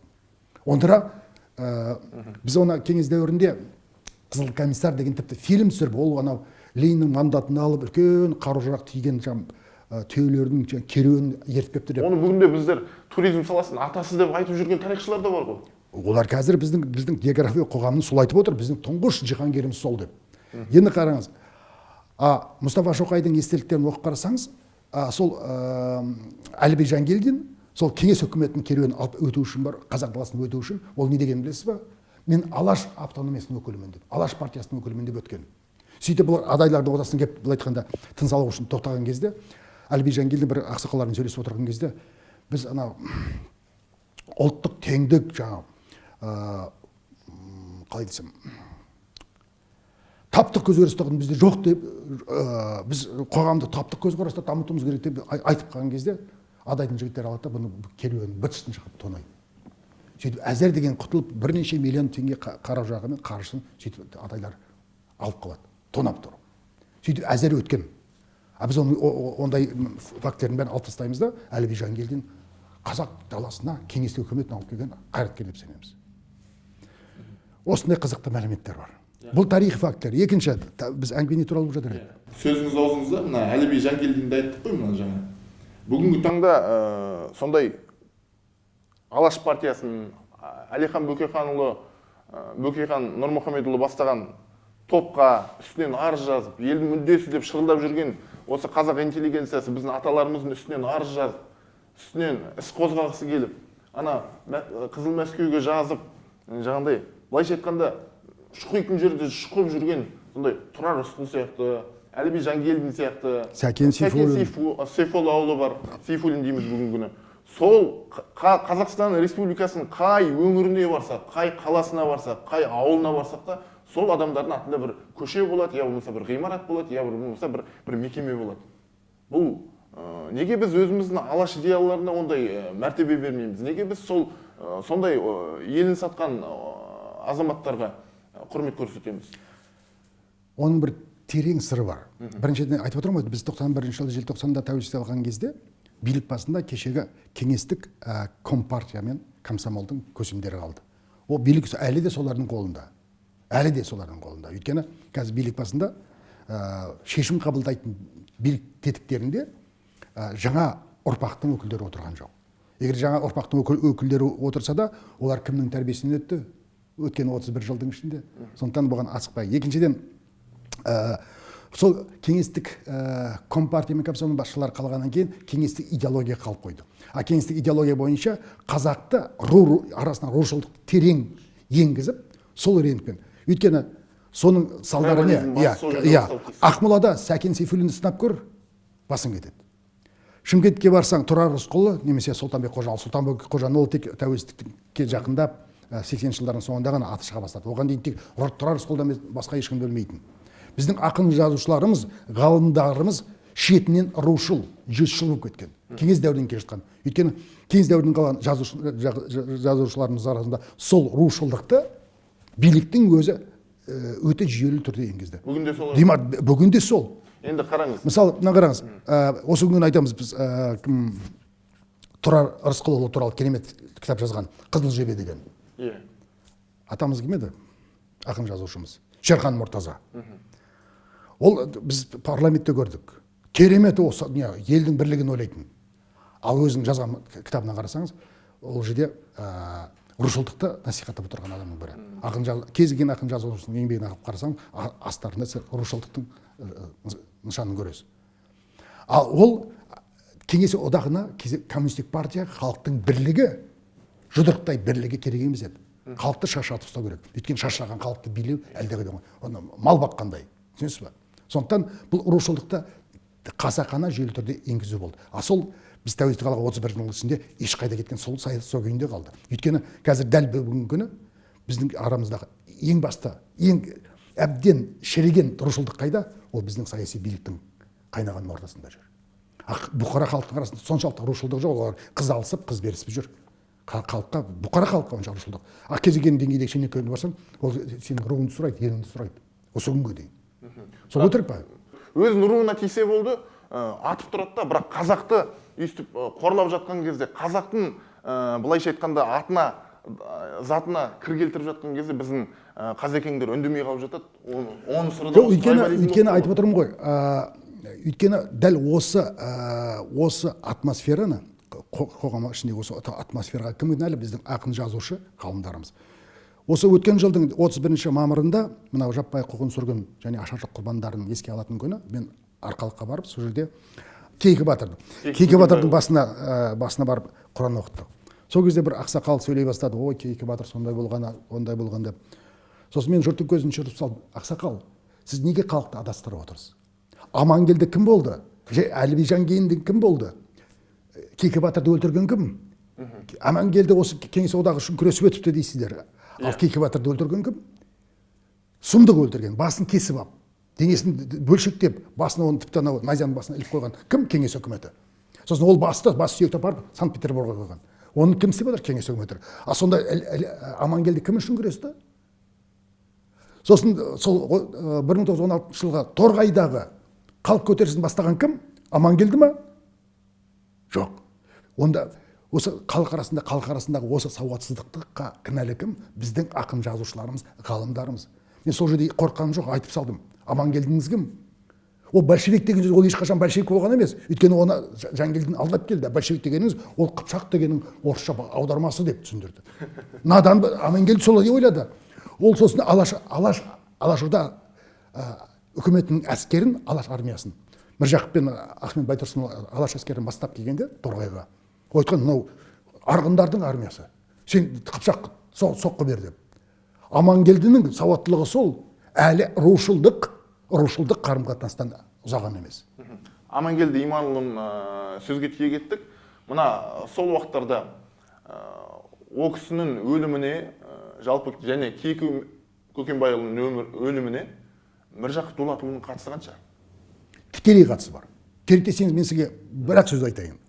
Онда біз оны кеңес дәуірінде Қызыл комиссар деген тіпті фильм түсіріп, ол анау Лениннің мандатын алып, үлкен қару-жарақ тиген түйелердің керуенін ертіп кепті деп. Оны бүгінде біздер туризм саласының атасы деп айтып жүрген тарихшылар да бар ғой. Олар қазір біздің география қоғамын сол айтып отыр, біздің тұңғыш жиһангеріміз сол деп. Енді қараңыз, Мұстафа Шоқайдың естеліктерін оқып қарасаңыз, сол Әліби Жангелдин сол кеңес үкіметінің керуенін алып өту үшін бар, қазақ даласын өту үшін, ол не деген білесіз ба? Мен Алаш автономиясының өкілімін деп, Алаш партиясының өкілімін деп өткен. Сөйтіп бұлар адайлардың ортасына келіп, былай айтқанда тыныс алу үшін тоқтаған кезде, Әліби Жангелдин бір ақсақалдармен сөйлесіп отырған кезде, біз анау ұлттық теңдік қалай десем, таптық көзқарастығын бізде жоқ деп, біз қоғамды таптық көзқараста дамытуымыз керек деп айтып қалған кезде, адайдың жігіттері алады да бұны керуенін быт-шытын шығып тонайды. Сөйтіп әзер деген құтылып бірнеше миллион теңге қару-жарағы мен қаржысын сөйтіп адайлар алып қалады, тонап тұр. Сөйтіп әзер өткен. Біз ондай фактерін бәрін алып тастаймыз да, Әліби Жангелдин қазақ даласына кеңестік үкіметін алып келген қайраткер деп сенеміз. Осындай қызықты мәліметтер бар. Бұл тарихи фактор. Екінші, біз әңгіме туралы болып жатыр. Сөзіңіз аузыңызда мына Әліби Жангелдинді айттық қой мына жаңа. Бүгінгі таңда сондай Алаш партиясын Әлихан Бөкейхан Нұрмұхамедұлы бастаған топқа үстінен арыз жазып, елдің мүддесі деп шырылдап жүрген осы қазақ интеллигенциясы біздің аталарымыздың үстінен арыз жазып, үстінен іс қозғағысы келіп, ана Қызыл Мәскеуге жазып, жаңағындай, былайша айтқанда шұқитын жерде шұқып жүрген сондай Тұрар Рысқұл сияқты, Әліби Жангелдин сияқты, Сәкен Сейфолла бар, Сейфуллин дейміз бүгінгі күні. Сол Қазақстан Республикасының қай өңіріне барсақ, қай қаласына барсақ, қай ауылына барсақ та, сол адамдардың атында бір көше болады, я болмаса бір ғимарат болады, я болмаса бір мекеме болады. Бұл неге біз өзіміздің алаш идеяларына ондай мәртебе бермейміз? Неге біз сондай елін сатқан азаматтарға құрмет көрсетеміз? Оның бір терең сыры бар. Біріншіден айтып отырмын ғой, біз 91 жылы желтоқсанда тәуелсіздік алған кезде билік басында кешегі кеңестік компартия мен комсомолдың көсемдері қалды. Ол билік әлі де солардың қолында. Өйткені қазір билік басында шешім қабылдайтын билік тетіктерінде жаңа ұрпақтың өкілдері отырған жоқ. Егер жаңа ұрпақтың өкілдері отырса да, олар кімнің тәрбиесінен өтті? Өткен 31 жылдың ішінде. Сондықтан бұған асықпай. Екіншіден, сол кеңестік компартия мен комсомол басшылары қалғаннан кейін кеңестік идеология қалып қойды. Кеңестік идеология бойынша қазақты арасына рушылдықты терең енгізіп, сол реңкпен. Өйткені соның салдары не? Ақмолада Сәкен Сейфуллинді сынап көр, басың кетеді. Шымкентке барсаң Тұрар Рысқұлы немесе Сұлтанбек Қожа, Сұлтанбек Қожаның ол тек тәуелсіздікке жақындап 80 жылдардың соңында ғана аты шыға бастады. Оған дейін тек Тұрар Рысқұлдан басқа ешкім білмейтін. Біздің ақын жазушыларымыз, ғалымдарымыз шетінен рушыл, жүзшіл болып кеткен. Кеңес дәуірінен келе жатқан. Өйткені кеңес дәуірінен қалған жазушыларымыз арасында сол рушылдықты биліктің өзі өте жүйелі түрде енгізді. Бүгінде сол. Бүгінде сол. Енді қараңыз. Мысалы, мына қараңыз. Осы күні айтамыз біз Тұрар Рысқұлұлы туралы керемет кітап жазған Қызыл жебе деген. Атамыз кім еді? Ақын жазушымыз. Шерхан Мұртаза. Ол біз парламентте көрдік. Керемет осы елдің бірлігін ойлайтын. Ал өзінің жазған кітабына қарасаңыз, ол жерде рушылдықты насихаттап отырған адамның бірі. Кез келген ақын жазушының еңбегін алып қарасаң, астарында рушылдықтың нышанын көресіз. Ал ол Кеңес одағына, коммунистік партия халықтың бірлігі, жұдырықтай бірлігі керек емес еді. Халықты шашатып ұстау керек. Өйткені шашаған халықты билеу әлдеқайда оны мал баққандай. Түсінесіз бе? Сондықтан бұл рушылдықты қасақана жүйелі түрде енгізу болды. А сол біз тәуелсіздік алған 31 жыл ішінде ешқайда кеткен сол сол күйінде қалды. Өйткені қазір дәл бүгінгі күні біздің арамыздағы ең басты, ең әбден шіреген рушылдық қайда? Ол біздің саяси биліктің қайнаған ортасында жүр. Бұқара халықтың арасында соншалықты рушылдық жоқ, олар қыз алысып, қыз берісіп жүр. Халыққа, бұқара халыққа онша рушылдық. Кез келген деңгейдегі шенеунікке барсаң, ол сенің руыңды сұрайды, еліңді сұрайды. Осы күнге дейін. Сол өтірік па? Өзінің руына тисе болды, атып тұрады да, бірақ қазақты өйстіп қорлап жатқан кезде, қазақтың былайша айтқанда атына, затына кір келтіріп жатқан кезде біздің қазекеңдер үндемей қалып жатады. Оны сырды өйткені айтып отырмын ғой. Өйткені дәл осы атмосфераны, қоғам ішіндегі осы атмосфераға кім кінәлі? Біздің ақын жазушы ғалымдарымыз. Осы өткен жылдың 31 мамырында мынау жаппай қуғын сүргін және ашаршылық құрбандарын еске алатын күні мен Арқалыққа барып, сол жерде Кейкі Батырдың басына барып Құран оқыттық. Сол кезде бір ақсақал сөйлей бастады. Ой, Кейкі Батыр сондай болған, ондай болған деп. Сосын мен жұрттың көзін шырып салдым. Ақсақал, сіз неге халықты адастырып отырсыз? Амангелді кім болды? Әліби Жангейінді кім болды? Кейкі Батырды өлтірген кім? Амангелді осы кеңес одағы үшін күресіп өтіпті дейсіздер. Ал Кейкі Батырды өлтірген кім? Сұмдық өлтірген, басын кесіп алып, денесін бөлшектеп, басына оны тіпті найзаның басына іліп қойған кім? Кеңес үкіметі. Сосын ол бас сүйекті апарып Санкт-Петербургға қойған. Оны кім істеп отыр? Кеңес үкіметі. А сонда Амангелді кім үшін күресті? Сосын сол 1916 жылға Торғайдағы халық көтерілісін бастаған кім? Амангелді ма? Жоқ. Онда осы халық арасындағы осы сауатсыздыққа кінәлі кім? Біздің ақын жазушыларымыз, ғалымдарымыз. Мен сол жерде қорыққаным жоқ, айтып салдым. Амангелдіңіз кім? Ол большевик деген сөз, ол ешқашан большевик болған емес. Өйткені оны Жангелдин алдап келді. Большевик дегеніңіз ол Қыпшақ дегеннің орысша аудармасы деп түсіндірді. Надан Амангелді солай ойлады. Ол сосын Алашорда үкіметінің әскерін, Алаш армиясын, Міржақып пен Ахмет Байтұрсынұлы Алаш әскерін бастап келгенде Торғайға. Айтқан, мынау арғындардың армиясы. Сен Қыпшақ соққы бер деп. Амангелдінің сауаттылығы сол, әлі рушылдық қарым-қатынастан ұзаған емес. Амангелді Иманұлын сөзге тиек еттік. Мына сол уақыттарда ол кісінің өліміне, жалпы және Кейкі Көкембайұлының өліміне Міржақып Дулатұлының қатысы қанша? Тікелей қатысы бар. Керек десеңіз мен сізге бір-ақ сөз айтайын.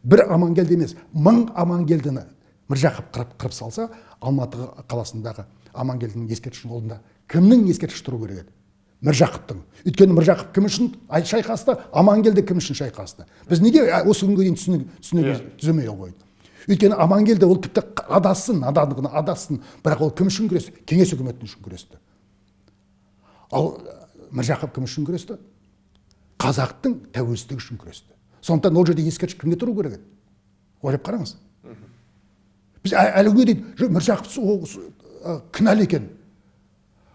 Бір Амангелді емес, 1000 Амангелдіні Міржақып қырып салса, Алматы қаласындағы Амангелдінің ескерткішінің алдында кімнің ескерткіші тұру керек еді? Міржақыптың. Өйткені Міржақып кім үшін шайқасты, Амангелді кім үшін шайқасты? Біз неге осы күнге дейін түземей қойдық? Өйткені Амангелді ол тіпті адассын, надандығына адассын, бірақ ол кім үшін күресті? Кеңес үкіметінің үшін күресті. Ал Міржақып кім үшін күресті? Қазақтың тәуелсіздігі үшін күресті. Сондықтан ол жерде ескерткіш кімге тұру керек еді? Ойлап қараңыз. Біз әлі күнге дейін Міржақып кінәлі екен.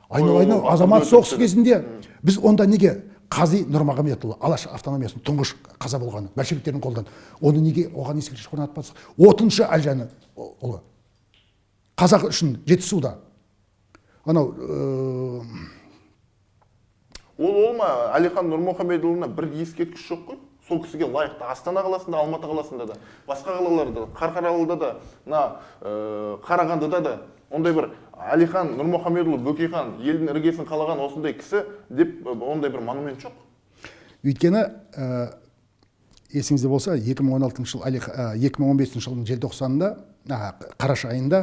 Айналайын азамат соғысы кезінде біз онда неге Қази Нұрмағамбетұлы Алаш автономиясының тұңғыш қаза болғаны большевиктердің қолынан оны неге оған ескерткіш орнатпадық? 30-шы Әлжаны ұлы қазақ үшін Жетісуда анау ол ма Әлихан Нұрмұхамедұлына бір ескерткіш жоқ қой? сол кісіге лайықты Астана қаласында, Алматы қаласында да, басқа қалаларда да, Қарқаралыда да, Қарағандыда да ондай бір Әлихан Нұрмұхамедұлы Бөкейхан елдің іргесін қалаған осындай кісі деп ондай бір монумент жоқ. Өйткені есіңізде болса 2016 жыл 2015 жылдың желтоқсанында қараша айында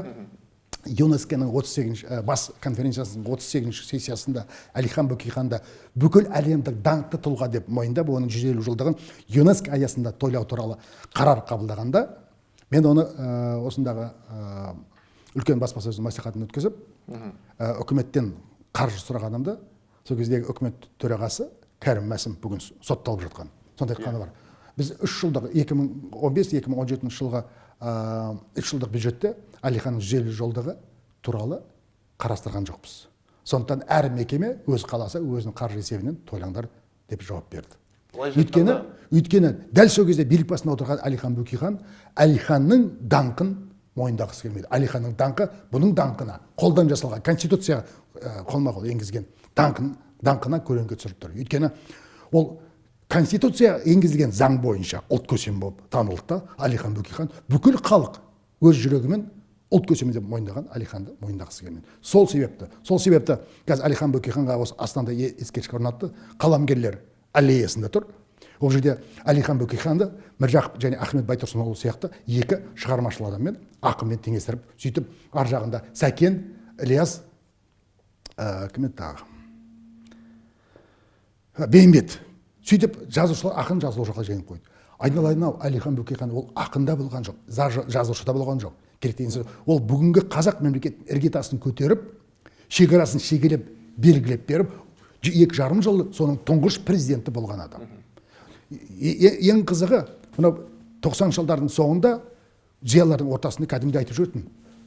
ЮНЕСКО-ның 38 бас конференциясының 38 сессиясында Әлихан Бөкейханды бүкіл әлемдік даңқты тұлға деп мойындап, оның 150 жылдығын ЮНЕСКО аясында тойлау туралы қарар қабылдағанда, мен оны осындағы үлкен баспасөз мәслихатын өткізіп, үкіметтен қаржы сұрағанымда, сол кездегі үкімет төрағасы Кәрім Мәсім бүгін сотталып жатқан. Сондай айтқаны бар. Біз 3 жылдық 2015-2017 жылға 3 жылдық бюджетте Әлиханның 150 жылдығы туралы қарастырған жоқпыз. Сондықтан әр мекеме өз қаласа өзінің қаржы есебінен тойлаңдар деп жауап берді. Өйткені дәл сол кезде билік басында отырған Әлихан Бөкейхан Әлиханның даңқын мойындағысы келмейді. Әлиханның даңқы бұның даңқына, қолдан жасалған конституцияға қолма-қол енгізген даңқына көлеңке түсіріп тұр. Өйткені ол конституция енгізілген заң бойынша ұлт көсемі болып танылды. Әлихан Бөкейхан бүкіл халық өз жүрегімен ұлт көсемі деп мойындаған Әлиханды мойындағысы келмейді. Сол себепті қазір Әлихан Бөкейханға осы Астанада ескерткіш орнатты. Қаламгерлер аллеясында тұр. Ол жерде Әлихан Бөкейханды Міржақып және Ахмет Байтұрсынұлы сияқты екі шығармашыл адаммен ақынмен теңестіріп, сөйтіп ар жағында Сәкен, Ілияс, кім еді тағы? Бейімбет. Сөйтіп жазушылар ақын жазушыға жеңіп қойды. Айналайын-ау, Әлихан Бөкейхан ол ақында болған жоқ, жазушыда болған жоқ. Керек деген сөз, ол бүгінгі қазақ мемлекет іргетасын көтеріп, шекарасын шегелеп, белгілеп беріп, 2,5 жыл соның тұңғыш президенті болған адам. Ең қызығы, 90 жылдардың соңында зиялылардың ортасында кәдімгі айтып жүретін,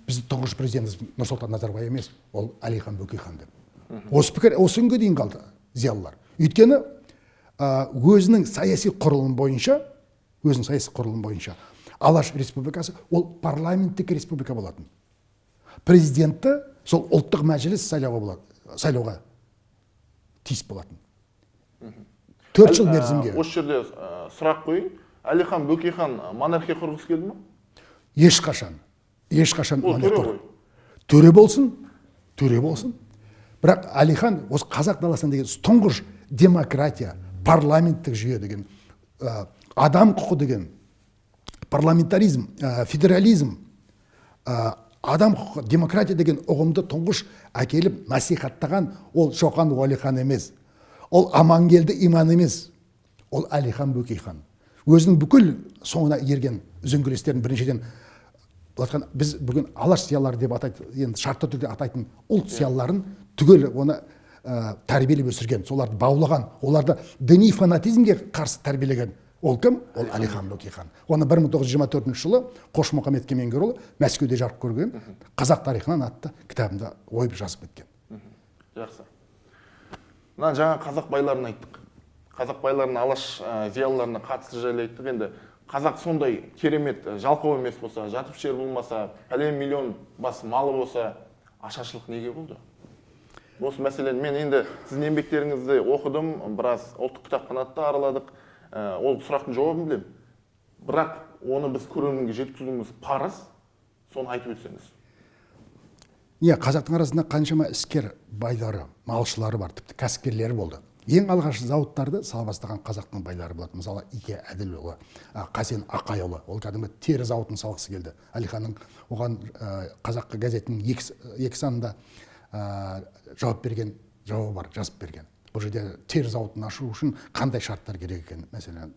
біздің тұңғыш президентіміз Нұрсұлтан Назарбаев емес, ол Әлихан Бөкейхан деп. Осы пікір осы күнге дейін қалды зиялылар. Өйткені өзінің саяси құрылым бойынша, Алаш республикасы ол парламенттік республика болатын. Президентті сол ұлттық мәжіліс сайлауға тиіс болатын. 4 жыл мерзімге. Осы жерде сұрақ қойын. Әлихан Бөкейхан монархия құрғысы келді ме? Ешқашан. Ол төре ғой. Төре болсын. Бірақ Әлихан осы қазақ даласында деген тұңғыш демократия, парламенттік жүйе деген, адам құқы деген, парламентаризм, федерализм, адам құқы, демократия деген ұғымды тұңғыш әкеліп насихаттаған ол Шоқан Уәлихан емес. Ол Амангелді Иман емес. Ол Әлихан Бөкейхан. Өзінің бүкіл соңына ерген үзеңгілестерін біріншіден біз бүгін алаш зиялылары деп атайтын, енді шартты түрде атайтын ұлт зиялыларын түгел оны тәрбиелеп өсірген, соларды баулаған, оларды діни фанатизмге қарсы тәрбиелеген. Ол кім? Ол Әлихан Бөкейхан. Оны 1924 жылы Қош Мұхаммед Кемеңгерұлы Мәскеуде жарық көрген қазақ тарихынан атты кітабында ойып жазып кеткен. Жақсы. Жаңа қазақ байларын айттық. Қазақ байларының алаш зиялыларына қатысты жайлы айттық. Енді қазақ сондай керемет жалқау емес болса, жатып жер болмаса, пәлен миллион бас малы болса, ашаршылық неге болды? Осы мәселені мен енді сіздің еңбектеріңізді оқыдым, біраз ұлттық кітапхананы араладық. Ол сұрақтың жауабын білем. Бірақ оны біз көрерменге жеткізуіміз парыз, соны айтып өтсеңіз. Қазақтың арасында қаншама іскер байлары, малшылары бар, тіпті кәсіпкерлері болды. Ең алғаш зауыттарды сала бастаған қазақтың байлары болады. Мысалы, Ике Әділұлы, Қасен Ақайұлы, ол кәдімгі тері зауытын салғысы келді. Әлиханның оған Қазақ газетінің екі санында жауап берген жауабы бар, жазып берген. Бұл жерде тері зауытын ашу үшін қандай шарттар керек екен мәселен.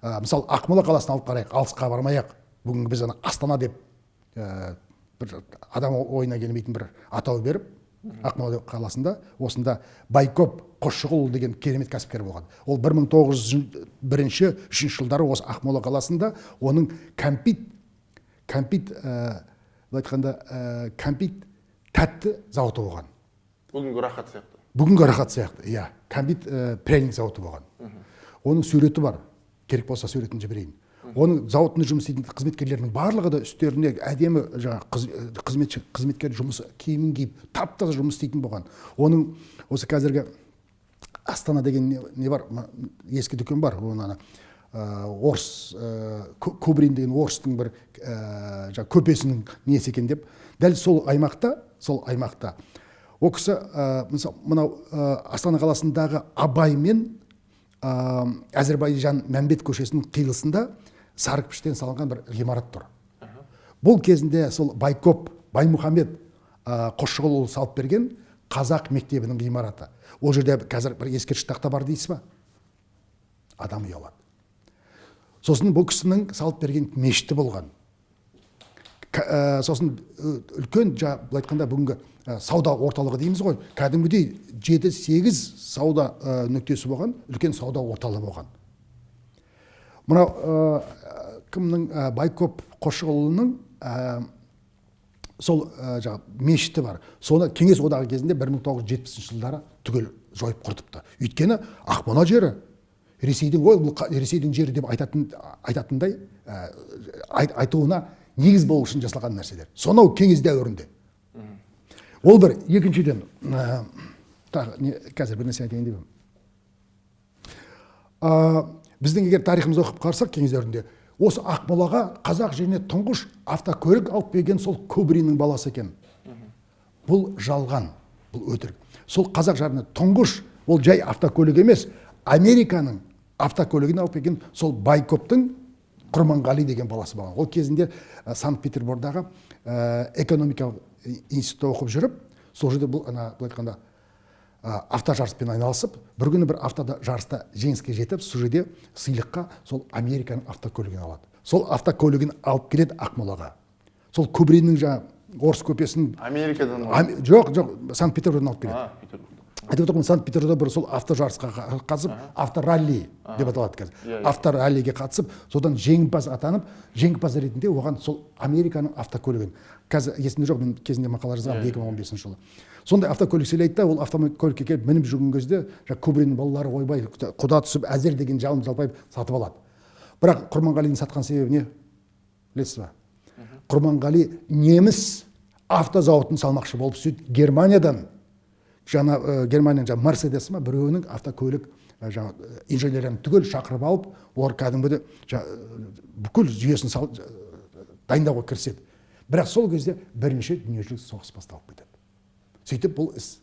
Мысалы, Ақмола қаласын алып қарайық, алысқа бармайық. Бүгінгі біз Астана деп бір адам ойына келмейтін бір атау беріп, Ақмола қаласында осында Байкоп Қосшығұл деген керемет кәсіпкер болған. Ол 1901-3 жылдары осы Ақмола қаласында оның кәмпит тәтті зауыты болған. Бүгінгі рахат сияқты, иә, кәмпит пряник зауыты болған. Оның суреті бар, керек болса суретін жіберейін. Оның зауытында жұмыс істейтін қызметкерлердің барлығы да үстеріне әдемі қызметкер жұмыс киімін киіп, тап-таза жұмыс істейтін болған. Оның осы қазіргі Астана деген не бар, ескі дүкен бар, оны орыс Кубрин деген орыстың бір жаңағы көпесінің несі екен деп, дәл сол аймақта ол кісі мысалы мынау Астана қаласындағы Абай мен Әзірбайжан Мәмбет көшесінің қиылысында сары кірпіштен салынған бір ғимарат тұр. Бұл кезінде сол Байкоп Баймұхамед Қосшығұлұлы салып берген қазақ мектебінің ғимараты. Ол жерде қазір бір ескерткіш тақта бар дейсіз ба? Адам ұялады. Сосын бұл кісінің салып берген мешіті болған. Сосын үлкен, былай айтқанда бүгінгі сауда орталығы дейміз ғой, кәдімгідей 7-8 сауда нүктесі болған, үлкен сауда орталығы болған. Мынау кімнің Байкоп Қосшығұлының сол мешіті бар. Соны Кеңес одағы кезінде 1970 жылдары түгел жойып құртыпты. Өйткені Ақмола жері Ресейдің жері деп айтатындай айтуына негіз болу үшін жасалған нәрселер. Сонау Кеңес дәуірінде. Ол бір. Екіншіден, қазір бір нәрсе айтайын деймін. Біздің егер тарихымызды оқып қарасақ, Кеңес дәуірінде осы Ақмолаға қазақ жеріне тұңғыш автокөлік алып келген сол Кубриннің баласы екен. Бұл жалған, бұл өтірік. Сол қазақ жеріне тұңғыш, ол жай автокөлік емес, Американың автокөлігін алып келген сол Байкоптың Құрманғали деген баласы болған. Ол кезінде Санкт-Петербордағы экономикалық институтта оқып жүріп, сол жерде бұл былай айтқанда автожарыспен айналысып, бір күні бір автожарыста жеңіске жетіп, сол жерде сыйлыққа сол Американың автокөлігін алады. Сол автокөлігін алып келеді Ақмолаға. Сол Кубриннің орыс көпесін Америкадан жоқ, Санкт-Петербордан алып келеді. Айтып отырмын, Санкт-Петерборда бір сол автожарысқа қатысып, авторалли деп аталады қазір. Автораллиге қатысып, содан жеңімпаз атанып, жеңімпаз ретінде оған сол Американың автокөлігін. Қазір есімде жоқ, мен кезінде мақала жазғанмын 2015 жылы. Сондай автокөлік сыйлайды да, ол автокөлікке келіп мініп жүрген кезде Кубриннің балалары ойбай, құда түсіп, әзер деген жалын жалпайып сатып алады. Бірақ Құрманғалидің сатқан себебі не? Білесіз ба? Құрманғали неміс автозауытын салмақшы болып сөйтіп Германиядан Германияның Мерседес ма біреуінің автокөлік инженерлерін түгел шақырып алып, олар кәдімгідей бүкіл жүйесін дайындауға кіріседі. Бірақ сол кезде бірінші дүниежүзілік соғыс басталып кетеді. Сөйтіп бұл іс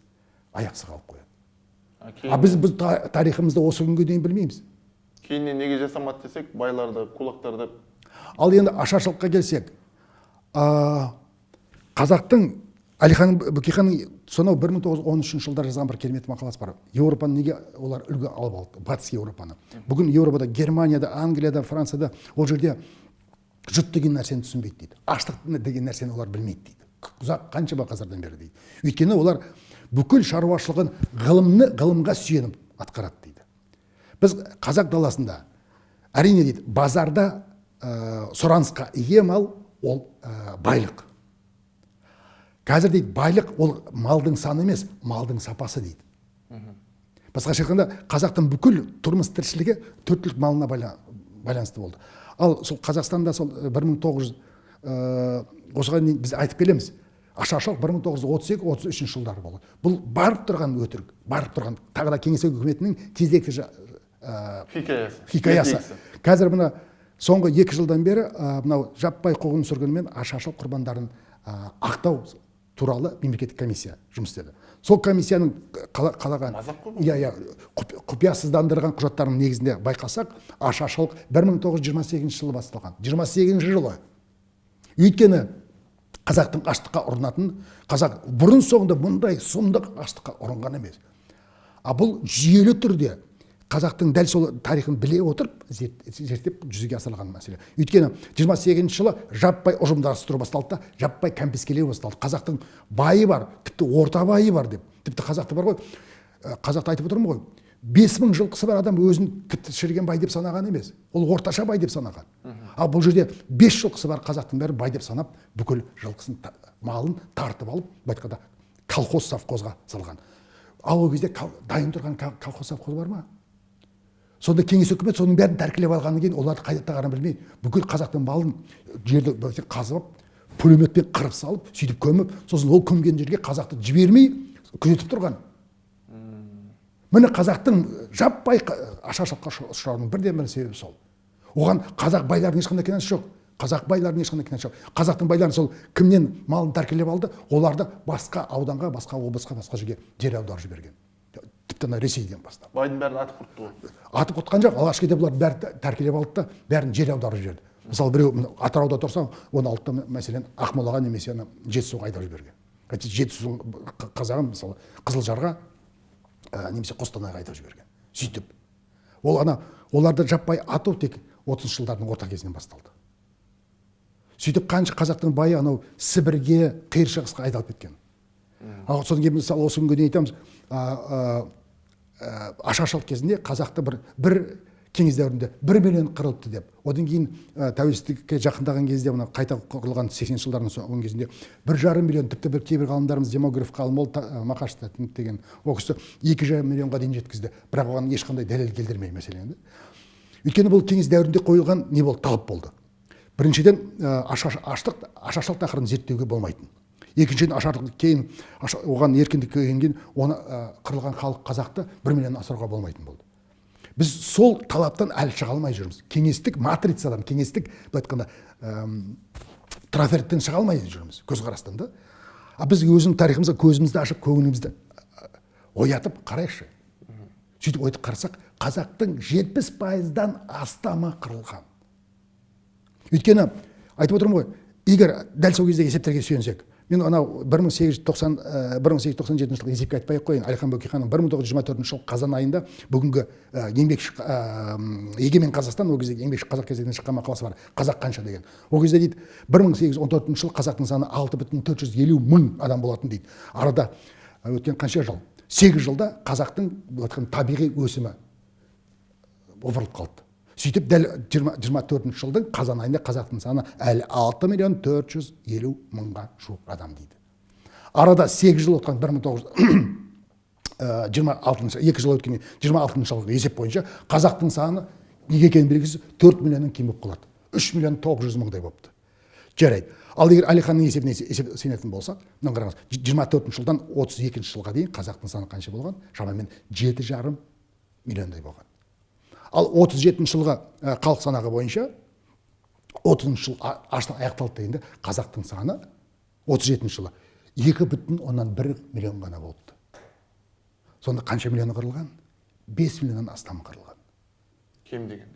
аяқсыз қалып қояды. Біз тарихымызды осы күнге дейін білмейміз. Кейіннен неге жасамады десек, байларды, кулактарды. Ал енді ашаршылыққа келсек, қазақтың Әлихан Бөкейханның сонау 1913 жылдар жазған бір керемет мақаласы бар. Еуропаны неге олар үлгі алып алды, батыс Еуропаны. Бүгін Еуропада, Германияда, Англияда, Францияда ол жерде жұт деген нәрсені түсінбейді дейді. Аштық деген нәрсені олар білмейді дейді. Ұзақ қаншама ғасырдан бері дейді. Өйткені олар бүкіл шаруашылығын ғылымға сүйеніп атқарады дейді. Біз қазақ даласында әрине дейді, базарда сұранысқа ие мал ол байлық. Қазір дейді, байлық ол малдың саны емес, малдың сапасы дейді. Басқаша айтқанда, қазақтың бүкіл тұрмыс тіршілігі төрттілік малына байланысты болды. Ал сол Қазақстанда сол 1900 осыған дейін біз айтып келеміз. Ашаршылық 1932-33 жылдары болды. Бұл барып тұрған өтірік, барып тұрған тағы да Кеңес үкіметінің кезекті хикаясы. Қазір мына соңғы 2 жылдан бері мынау жаппай қуғын сүргінмен ашаршылық құрбандарын ақтау туралы мемлекеттік комиссия жұмыс істеді. Сол комиссияның қалаған құпиясыздандырған құжаттарының негізінде байқасақ, ашаршылық 1928 жылы басталған. 28 жылы. Өйткені қазақтың аштыққа ұрынатын, қазақ бұрын соңында мұндай сұмдық аштыққа ұрынған емес. Бұл жүйелі түрде қазақтың дәл сол тарихын біле отырып, зерттеп жүзеге асырылған мәселе. Өйткені 28 жылы жаппай ұжымдастыру басталды да, жаппай кәмпескелеу басталды. Қазақтың байы бар, тіпті орта байы бар деп. Тіпті қазақта бар ғой, қазақта айтып отырмын ғой, 5000 жылқысы бар адам өзін тіпті шіріген бай деп санаған емес. Ол орташа бай деп санаған. Ал бұл жерде 5 жылқысы бар қазақтың бәрі бай деп санап, бүкіл жылқысын, малын тартып алып, айтқанда колхоз совхозға салған. Ал ол кезде дайын тұрған колхоз совхоз бар ма? Сонда Кеңес үкімет соның бәрін тәркілеп алғаннан кейін оларды қайда тағарын білмей, бүкіл қазақтың малын жерді қазып, пулеметпен қырып салып, сөйтіп көміп, сосын ол көмген жерге қазақты жібермей күзетіп тұрған. Міне қазақтың жаппай ашаршылыққа ұшырауының бірден бір себебі сол. Оған қазақ байларының ешқандай кінәсі жоқ. Қазақ байларының ешқандай кінәсі жоқ. Қазақтың байлары сол кімнен малын тәркілеп алды, оларды басқа ауданға, басқа облысқа, басқа жерге жер аударып жіберген. Тіпті ана Ресейден бастап. Байдың бәрін атып құртты ғой. Атып құртқан жоқ. Алғаш кезде бұлар бәрін тәркілеп алды да, бәрін жер аударып жіберді. Мысалы біреу Атырауда тұрса, оны алды да мәселен Ақмолаға немесе Жетісуға айдап жіберген. Жетісу қазағын мысалы Қызылжарға немесе Қостанайға айдап жіберген. Сөйтіп оларды жаппай ату тек 30 жылдардың орта кезінен басталды. Сөйтіп қанша қазақтың байы анау Сібірге, Қиыр Шығысқа айдалып кеткен. Содан кейін мысалы осы күнге дейін айтамыз, ашаршылық кезінде қазақты бір кеңес дәуірінде 1 миллион қырылыпты деп. Одан кейін тәуелсіздікке жақындаған кезде мына қайта құрылған 80 жылдардың соңғы кезінде 1,5 миллион, тіпті бір кейбір ғалымдарымыз демограф ғалым Мақаш деген ол кісі 2,5 миллионға дейін жеткізді. Бірақ оған ешқандай дәлел келтірмей мәселені. Өйткені бұл кеңес дәуірінде қойылған не болды? Талап болды. Біріншіден ашаршылық тақырыбын зерттеуге болмайтын. Екіншіден ашаршылық кейін оған еркіндік келгеннен оны қырылған халық қазақты 1 миллион асыруға болмайтын болды. Біз сол талаптан әлі шыға алмай жүрміз. Кеңестік матрицадан, кеңестік былай айтқанда трафареттен шыға алмай жүрміз, көзқарастан да. Біз өзінің тарихымызға көзімізді ашып, көңілімізді оятып қарайықшы. Сөйтіп ойып қарасақ, қазақтың 70%-дан астамы қырылған. Өйткені айтып отырмын ғой, егер дәл сол кездегі есептерге сүйенсек, мен анау 1897 жылғы есепке айтпай қойын, Әлихан Бөкейханның 1924 жыл қазан айында бүгінгі егемен Қазақстан, ол кезде еңбекші қазақ газетінен шыққан мақаласы бар, қазақ қанша деген. Ол кезде дейді, 1814 жыл қазақтың саны 6,450 мың адам болатын дейді. Арада өткен қанша жыл? 8 жылда қазақтың табиғи өсімі опырылып қалды. Сөйтіп дәл 24 жылдың қазан айында қазақтың саны әлі 6,450 мыңға жуық адам дейді. Арада 8 жыл өткен 1926 жыл өткенде 26 жылғы есеп бойынша қазақтың саны неге екенін белгісіз 4 миллионнан кем болып қалады. 3,900,000 мыңдай болыпты. Жарайды. Ал егер Әлиханның есебіне сенетін болсақ, мына қараңыз, 24 жылдан 32 жылға дейін қазақтың саны қанша болған? Шамамен 7,5 миллиондай болған. Ал 37 жылғы халық санағы бойынша 30 жыл аштық аяқталды дегенде қазақтың саны 37 жылы 2,1 миллион ғана болыпты. Сонда қанша миллионы қырылған? 5 миллионнан астам қырылған.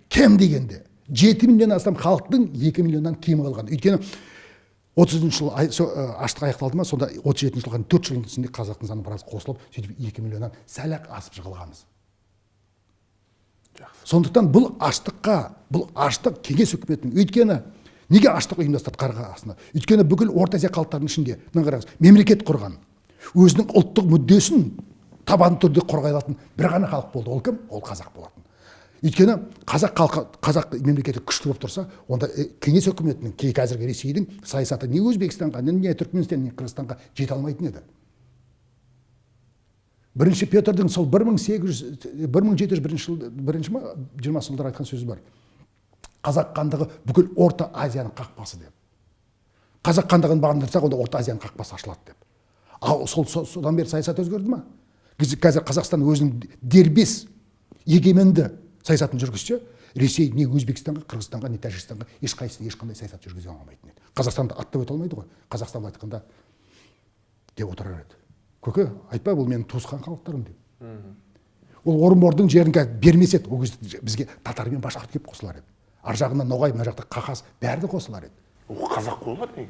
Кем дегенде. 7 миллионнан астам халықтың 2 миллионнан кемі қалған. Өйткені 30 жыл аштық аяқталды ма, сонда 37 жылға 4 жылдың ішінде қазақтың саны біраз қосылып, сөйтіп 2 миллионнан сәл-ақ асып жығылғанбыз. Сондықтан бұл аштық кеңес үкіметінің, өйткені неге аштық ұйымдастырды қарға астында? Өйткені бүкіл Орта Азия халықтарының ішінде, мына қараңыз, мемлекет құрған, өзінің ұлттық мүддесін табан түрде қорғай алатын бір ғана халық болды. Ол кім? Ол қазақ болатын. Өйткені қазақ мемлекеті күшті болып тұрса, онда кеңес үкіметінің, қазіргі Ресейдің саясаты не Өзбекстанға, не Түркменстан, не Қырғызстанға жете алмайтын еді. Бірінші Петрдің сол 1701 жыл 20 жылдар айтқан сөзі бар. Қазақ хандығы бүкіл Орта Азияның қақпасы деп. Қазақ хандығын бағындырсақ, онда Орта Азияның қақпасы ашылады деп. Ал содан бері саясат өзгерді ма? Қазір Қазақстан өзінің дербес, егеменді саясатын жүргізсе, Ресей не Өзбекстанға, Қырғызстанға, не Тәжікстанға ешқандай саясат жүргізе алмайтын еді. Қазақстанды аттап өте алмайды ғой. Қазақстан айтқанда деп отырар еді. Көке, айтпа, бұл менің туысқан халықтарым деп. Ол Орынбордың жерін бермес еді. Ол кезде бізге татар мен башқұрт келіп қосылар еді. Ар жағынан Ноғай, мына жақта Қақас, бәрі де қосылар еді. Ол қазақ қойылар неге?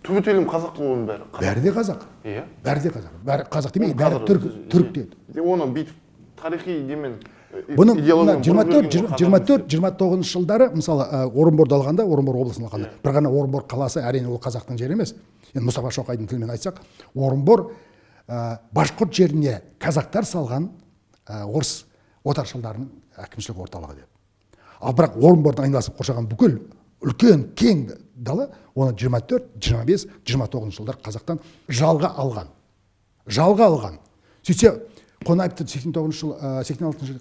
Түбі-телім қазақ қойылым бәрі. Бәрі де қазақ. Иә. Бәрі де қазақ. Бәрі қазақ демей, бәрі түрік деді. Оны бүйтіп тарихи демен бұны 24-29 жылдары, мысалы, Орынборды алғанда, Орынбор облысын алғанда, бір ғана Орынбор қаласы, әрине ол қазақтың жері емес. Енді Мұстафа Шоқайдың тілімен айтсақ, Орынбор башқұрт жеріне қазақтар салған орыс отаршылдарының әкімшілік орталығы деп. Ал бірақ Орынбордың айналасын қоршаған бүкіл үлкен кең дала, оны 24, 25, 29 жылдар қазақтан жалға алған. Сөйтсе, Қонаевты 86 жылы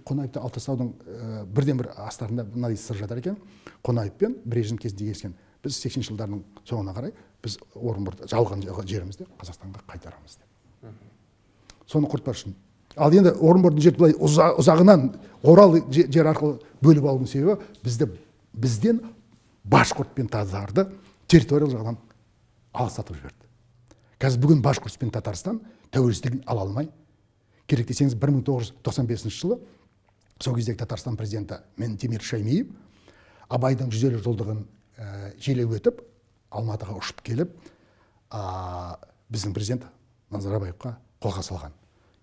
Қонаевты алып тастаудың бірден-бір астарында мынандай сыр жатыр екен. Қонаевпен Брежнев кезінде келіскен. Біз 80 жылдардың соңына қарай біз Орынборды жалған жерімізді Қазақстанға қайтарамыз деп. Соны құртпас үшін. Ал енді Орынбордың жері былай ұзағынан Орал жер арқылы бөліп алудың себебі бізден башқұрт пен татарды территориялық жағынан алыстатып жіберді. Қазір бүгін башқұрт пен татарстан тәуелсіздігін ала алмай, керек десеңіз 1995 жылы сол кездегі Татарстан президенті Ментимир Шаймиев Абайдың 150 жылдығын желеу өтіп, Алматыға ұшып келіп, біздің президент Назарбаевқа қолға салған.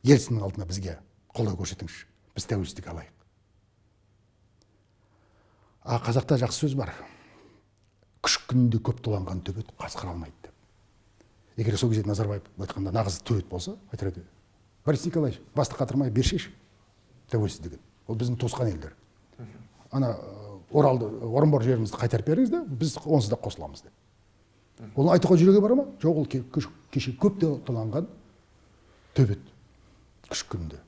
Ельциннің алдына бізге қолдау көрсетіңізші, біз тәуелсіздік алайық. Қазақта жақсы сөз бар. Күшік күнінде көп толанған төбет қасқыр алмайды деп. Егер сол кезде Назарбаев айтқанда нағыз төбет болса, айтар еді: Борис Николаевич, басты қатырмай бершеші тәуелсіздігін. Ол біздің туысқан елдер. Ана Оралды, Орынбор жерімізді қайтарып беріңіз де, біз онсыз да қосыламыз деп. Ол айтуға жүрегі бар ма? Жоқ, ол кеше көп толанған төбет күшік күнінде.